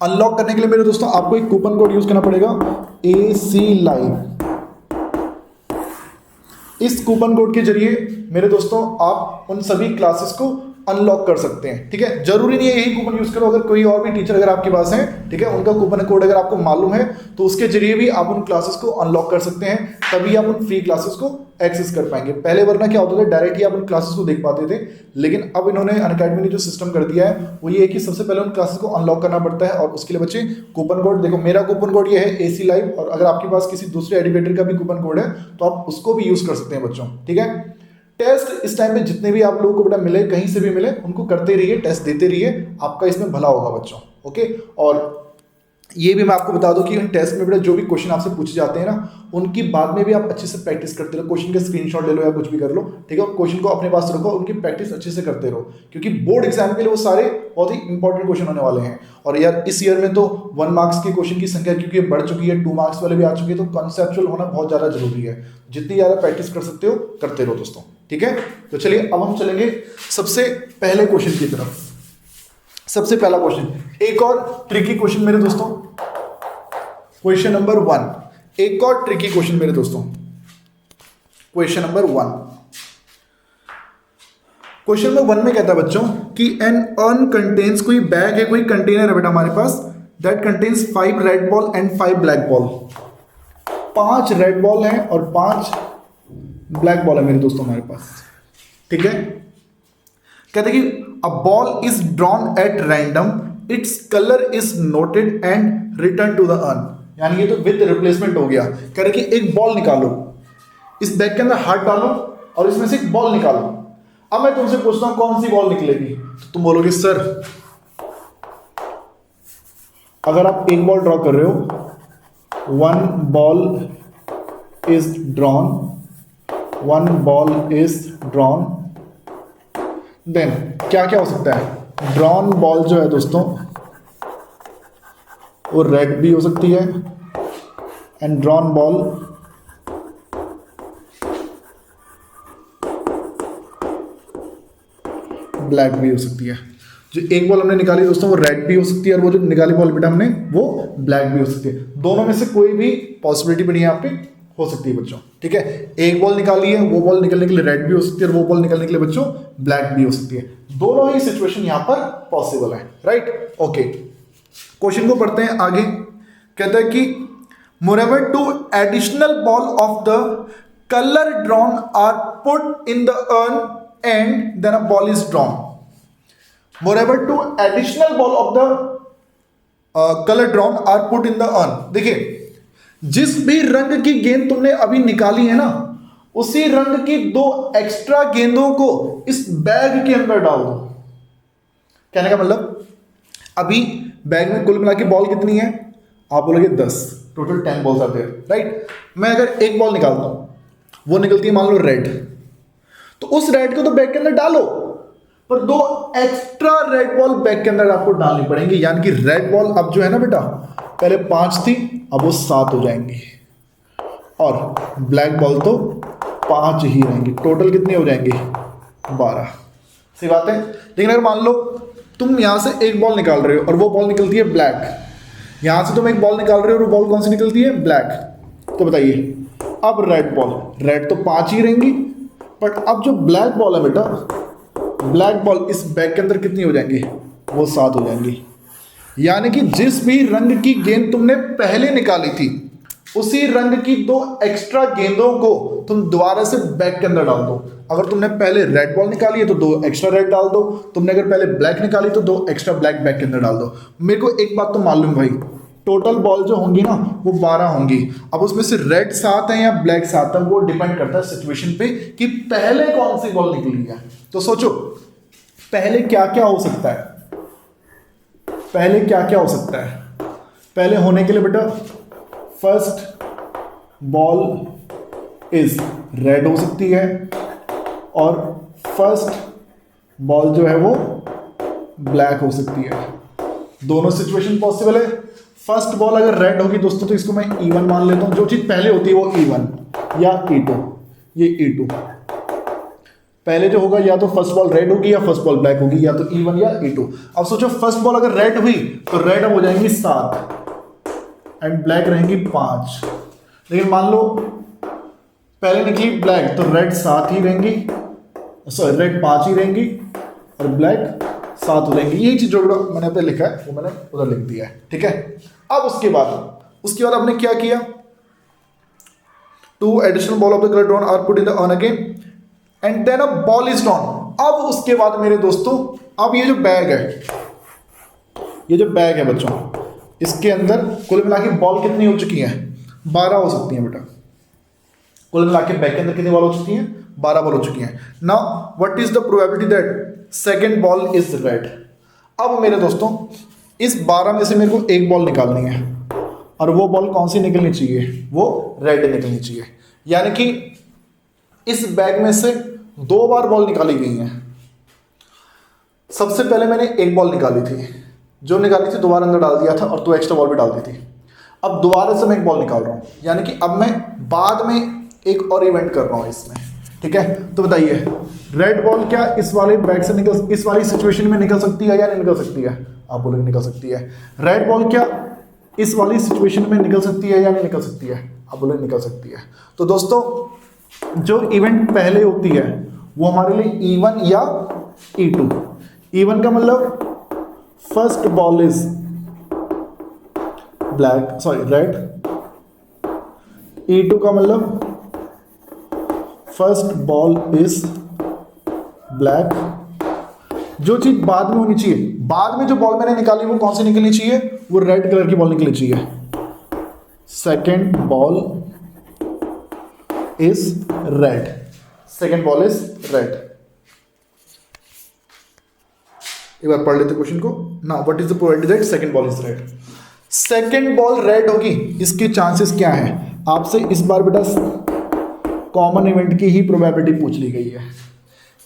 अनलॉक करने के लिए मेरे दोस्तों आपको एक कूपन कोड यूज करना पड़ेगा, AC Live। इस कूपन कोड के जरिए मेरे दोस्तों आप उन सभी क्लासेस को अनलॉक कर सकते हैं, ठीक है। जरूरी नहीं है यही कूपन यूज करो, अगर कोई और भी टीचर अगर आपके पास है, ठीक है, उनका कूपन कोड अगर आपको मालूम है तो उसके जरिए भी आप उन क्लासेस को अनलॉक कर सकते हैं, तभी आप उन फ्री क्लासेस को एक्सेस कर पाएंगे। पहले वरना क्या होता था, डायरेक्टली आप उन क्लासेस को देख पाते थे, लेकिन अब इन्होंने अनअकैडमी ने जो सिस्टम कर दिया है वो ये है कि सबसे पहले उन क्लासेस को अनलॉक करना पड़ता है, और उसके लिए बच्चे कूपन कोड, देखो मेरा कूपन कोड ये है AC Live, और अगर आपके पास किसी दूसरे एजुकेटर का भी कूपन कोड है तो आप उसको भी यूज कर सकते हैं बच्चों, ठीक है। टेस्ट इस टाइम पे जितने भी आप लोगों को बेटा मिले, कहीं से भी मिले, उनको करते रहिए, टेस्ट देते रहिए, आपका इसमें भला होगा बच्चों, ओके। और ये भी मैं आपको बता दूं कि उन टेस्ट में बेटा जो भी क्वेश्चन आपसे पूछे जाते हैं ना, उनकी बाद में भी आप अच्छे से प्रैक्टिस करते रहो, क्वेश्चन के स्क्रीनशॉट ले लो या कुछ भी कर लो, ठीक है। क्वेश्चन को अपने पास रखो, उनकी प्रैक्टिस अच्छे से करते रहो, क्योंकि बोर्ड एग्जाम के लिए वो सारे बहुत ही इंपॉर्टेंट क्वेश्चन होने वाले हैं। और यार इस ईयर में तो 1 मार्क्स के क्वेश्चन की संख्या क्योंकि बढ़ चुकी है, 2 मार्क्स वाले भी आ चुके हैं, तो कॉन्सेप्चुअल होना बहुत ज़्यादा जरूरी है। जितनी ज़्यादा प्रैक्टिस कर सकते हो करते रहो दोस्तों, ठीक है। तो चलिए अब हम चलेंगे सबसे पहले क्वेश्चन की तरफ। सबसे पहला क्वेश्चन, एक और ट्रिकी क्वेश्चन मेरे दोस्तों, क्वेश्चन नंबर 1, एक और ट्रिकी क्वेश्चन मेरे दोस्तों, क्वेश्चन नंबर 1। क्वेश्चन नंबर 1 में कहता है बच्चों कि एन अर्न कंटेन्स, कोई बैग है, कोई कंटेनर है बेटा हमारे पास, that contains 5 red ball and 5 black ball. 5 red ball है और 5 ब्लैक बॉल है मेरे दोस्तों हमारे पास, ठीक है। कहते हैं कि a ball is drawn at random, its colour is noted and return to the urn. यानी ये तो विद रिप्लेसमेंट हो गया। कह रहे कि एक बॉल निकालो, इस बैग के अंदर हाथ डालो और इसमें से एक बॉल निकालो। अब मैं तुमसे पूछता हूं कौन सी बॉल निकलेगी, तो तुम बोलोगे सर अगर आप एक बॉल ड्रॉ कर रहे हो, 1 ball is drawn, 1 ball is drawn, then क्या क्या हो सकता है। ड्रॉन बॉल जो है दोस्तों वो रेड भी हो सकती है एंड ड्रॉन बॉल ब्लैक भी हो सकती है। जो एक बॉल हमने निकाली दोस्तों वो रेड भी हो सकती है और वो जो निकाली बॉल बेटा हमने वो ब्लैक भी हो सकती है। दोनों में से कोई भी पॉसिबिलिटी बनी यहाँ पे हो सकती है बच्चों, ठीक है। एक बॉल निकाली है, वो बॉल निकलने के लिए रेड भी हो सकती है और वो बॉल निकलने के लिए बच्चों ब्लैक भी हो सकती है। दोनों ही सिचुएशन यहाँ पर पॉसिबल है, राइट। ओके, क्वेश्चन को पढ़ते हैं आगे। कहता है कि moreover 2 additional ball of the colour drawn are put in the urn and then a ball is drawn. Moreover, 2 additional ball of the color drawn are put in the urn. देखिए, जिस भी रंग की गेंद तुमने अभी निकाली है ना, उसी रंग की 2 एक्स्ट्रा गेंदों को इस बैग के अंदर डाल दो। कहने का मतलब अभी बैग में कुल मिला के बॉल कितनी है, आप बोलोगे 10, टोटल 10 बॉल्स आते हैं, राइट। मैं अगर एक बॉल निकालता हूं, वो निकलती है मान लो रेड, तो उस रेड को तो बैग के अंदर डालो, पर 2 एक्स्ट्रा रेड बॉल बैग के अंदर आपको डालनी पड़ेंगी। यानी कि रेड बॉल अब जो है ना बेटा, पहले 5 थी, अब वो 7 हो जाएंगी और ब्लैक बॉल तो 5 ही रहेंगी। टोटल कितनी हो जाएंगी, 12। सही बात है। लेकिन अगर मान लो तुम यहां से एक बॉल निकाल रहे हो और वो बॉल निकलती है ब्लैक, यहां से तुम एक बॉल निकाल रहे हो और वो बॉल कौन सी निकलती है, ब्लैक, तो बताइए अब रेड बॉल, रेड तो 5 ही रहेंगी, बट अब जो ब्लैक बॉल है बेटा, ब्लैक बॉल इस बैग के अंदर कितनी हो जाएंगी, वो 7 हो जाएंगी। यानी कि जिस भी रंग की गेंद तुमने पहले निकाली थी, उसी रंग की 2 एक्स्ट्रा गेंदों को तुम दोबारा से बैग के अंदर डाल दो। अगर तुमने पहले रेड बॉल निकाली है तो 2 एक्स्ट्रा रेड डाल दो, तुमने अगर पहले ब्लैक निकाली तो 2 एक्स्ट्रा ब्लैक बैग के अंदर डाल दो। मेरे को एक बात तो मालूम भाई, टोटल बॉल जो होंगी ना वो 12 होंगी। अब उसमें से रेड 7 है या ब्लैक 7 है, वो डिपेंड करता है सिचुएशन पे कि पहले कौन सी बॉल निकली है। तो सोचो पहले क्या क्या हो सकता है, पहले क्या क्या हो सकता है। पहले होने के लिए बेटा फर्स्ट बॉल इज रेड हो सकती है और फर्स्ट बॉल जो है वो ब्लैक हो सकती है। दोनों सिचुएशन पॉसिबल है। फर्स्ट बॉल अगर रेड होगी दोस्तों तो इसको मैं E1 मान लेता हूं, जो चीज पहले होती है वो E1 या E2, ये E2 पहले जो होगा, या तो फर्स्ट बॉल रेड होगी या फर्स्ट बॉल ब्लैक होगी, या तो E1 या E2। अब सोचो फर्स्ट बॉल अगर रेड हुई तो रेड अब हो जाएंगी 7 एंड ब्लैक रहेंगी 5। लेकिन मान लो पहले निकली ब्लैक तो रेड 7 ही रहेंगी, सॉरी रेड 5 ही रहेंगी और ब्लैक 7 हो जाएंगी। यही चीज जो मैंने पे लिखा है वो मैंने उधर लिख दिया है, ठीक है। अब उसके बाद आपने क्या किया, 2 additional ball of the colour drawn are put in the urn again and then a ball is drawn. अब उसके बाद मेरे दोस्तों, अब ये जो बैग है, ये जो बैग है बच्चों, इसके अंदर कुल मिला के बॉल कितनी हो चुकी हैं, 12 हो सकती हैं बेटा। कुल मिला के बैग के अंदर कितनी बॉल हो चुकी हैं, 12 बॉल हो चुकी हैं। Now what is the probability that second ball is red. अब मेरे दोस्तों इस 12 में से मेरे को एक बॉल निकालनी है और वो बॉल कौन सी निकलनी चाहिए, वो रेड निकलनी चाहिए। यानी कि इस बैग में से 2 बार बॉल निकाली गई हैं। सबसे पहले मैंने एक बॉल निकाली थी, जो निकाली थी दोबारा अंदर डाल दिया था और 2 एक्स्ट्रा बॉल भी डाल दी थी। अब दोबारा से मैं एक बॉल निकाल रहा हूं, यानी कि अब मैं बाद में एक और इवेंट कर रहा हूं इसमें, ठीक है। तो बताइए रेड बॉल क्या इस वाले बैग से निकल, इस वाली सिचुएशन में निकल सकती है या नहीं निकल सकती है, आप बोलोगे निकल सकती है। रेड बॉल क्या इस वाली सिचुएशन में निकल सकती है या नहीं निकल सकती है, आप बोलोगे निकल सकती है। तो दोस्तों जो इवेंट पहले होती है वो हमारे लिए E1 या E2। E1 का मतलब first ball is black, sorry red. E2 का मतलब फर्स्ट बॉल इज ब्लैक। जो चीज बाद में होनी चाहिए, बाद में जो बॉल मैंने निकाली वो कौन सी निकलनी चाहिए, वो रेड कलर की बॉल निकलनी चाहिए। Second ball is red, second ball is red. एक बार पढ़ लेते क्वेश्चन को ना। What is the probability that second ball is red? Second ball red होगी, इसके चांसेस क्या है? आपसे इस बार बेटा कॉमन इवेंट की ही प्रोबेबिलिटी पूछ ली गई है।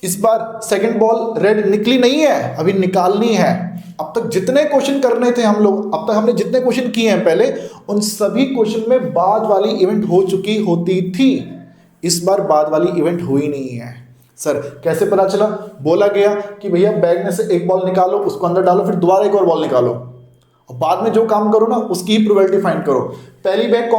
इस बार सेकेंड बॉल रेड निकली नहीं है, अभी निकालनी है। अब तक जितने क्वेश्चन करने थे हम लोग, अब तक हमने जितने क्वेश्चन किए हैं पहले, उन सभी क्वेश्चन में बाद वाली इवेंट हो चुकी होती थी। इस बार बाद वाली इवेंट हुई नहीं है। सर कैसे पता चला? बोला गया कि भैया बैग में से एक बॉल निकालो, उसको अंदर डालो, फिर दोबारा एक और बॉल निकालो, और बाद में जो काम करो ना उसकी ही प्रोबेबिलिटी फाइंड करो। पहली बॉल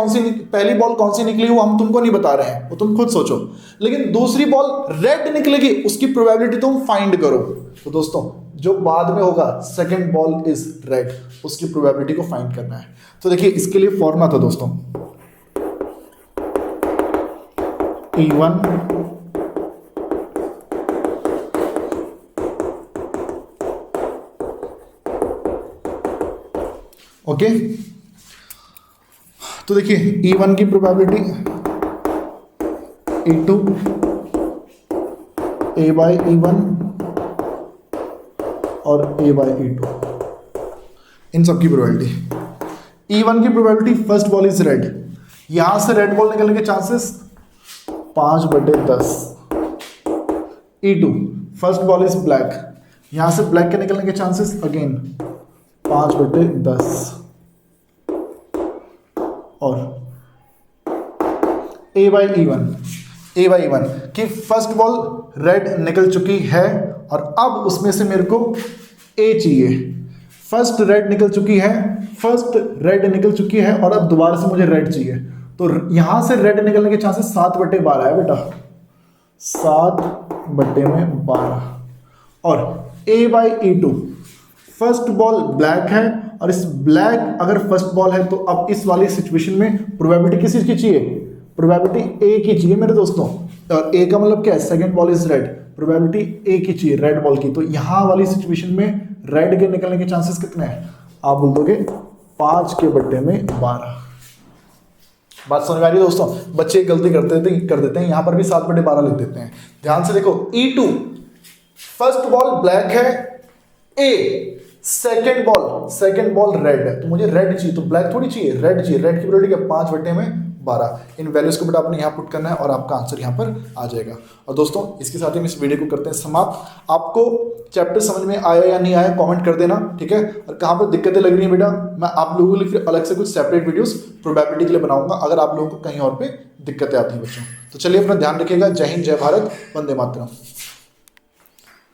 कौन सी निकली वो हम तुमको नहीं बता रहे हैं, वो तुम खुद सोचो। लेकिन दूसरी बॉल रेड निकलेगी, उसकी प्रोबेबिलिटी तुम फाइंड करो। तो दोस्तों जो बाद में होगा सेकंड बॉल इज रेड, उसकी प्रोबेबिलिटी को फाइंड करना है। तो देखिए इसके लिए फॉर्मूला था दोस्तों, E1 ओके। तो देखिए E1 की प्रोबेबिलिटी E2 A/E1 और A/E2, इन सब की प्रोबेबिलिटी। E1 की probability first ball is red, यहां से रेड बॉल निकलने के chances 5/10। E2 first ball is black, यहां से ब्लैक के निकलने के चांसेस अगेन 5/10। और A/E1 कि फर्स्ट बॉल रेड निकल चुकी है और अब उसमें से मेरे को A चाहिए। फर्स्ट रेड निकल चुकी है और अब दोबारा से मुझे रेड चाहिए। तो यहां से रेड निकलने के चांसेस 7/12 है बेटा, 7/12। और A/E2 फर्स्ट बॉल ब्लैक है, और इस ब्लैक अगर फर्स्ट बॉल है तो अब इस वाली सिचुएशन में प्रोबेबिलिटी किस चीज की चाहिए? प्रोबेबिलिटी A की चाहिए मेरे दोस्तों। और A का मतलब क्या है? Second ball is red, probability A की चाहिए रेड बॉल की। तो यहां वाली सिचुएशन में रेड के निकलने के चांसेस कितने हैं? आप बोल दोगे 5/12। बात समझ में आ रही है दोस्तों? बच्चे गलती कर देते हैं, यहां पर भी 7/12 लिख देते हैं। ध्यान से देखो, E2 फर्स्ट बॉल ब्लैक है, A सेकेंड बॉल रेड है, तो मुझे रेड चाहिए, तो ब्लैक थोड़ी चाहिए, रेड चाहिए। रेड की प्रोबेबिलिटी क्या? 5/12। इन वैल्यूज को बेटा आपने यहाँ पुट करना है और आपका आंसर यहाँ पर आ जाएगा। और दोस्तों इसके साथ ही हम इस वीडियो को करते हैं समाप्त। आपको चैप्टर समझ में आया या नहीं आया कमेंट कर देना, ठीक है? और कहाँ पर दिक्कतें लग रही हैं बेटा, मैं आप लोगों के लिए फिर अलग से कुछ सेपरेट वीडियोस प्रोबेबिलिटी के लिए बनाऊंगा, अगर आप लोगों को कहीं और पे दिक्कतें आती हैं बच्चों। तो चलिए अपना ध्यान रखिएगा। जय हिंद, जय भारत, वंदे मातरम।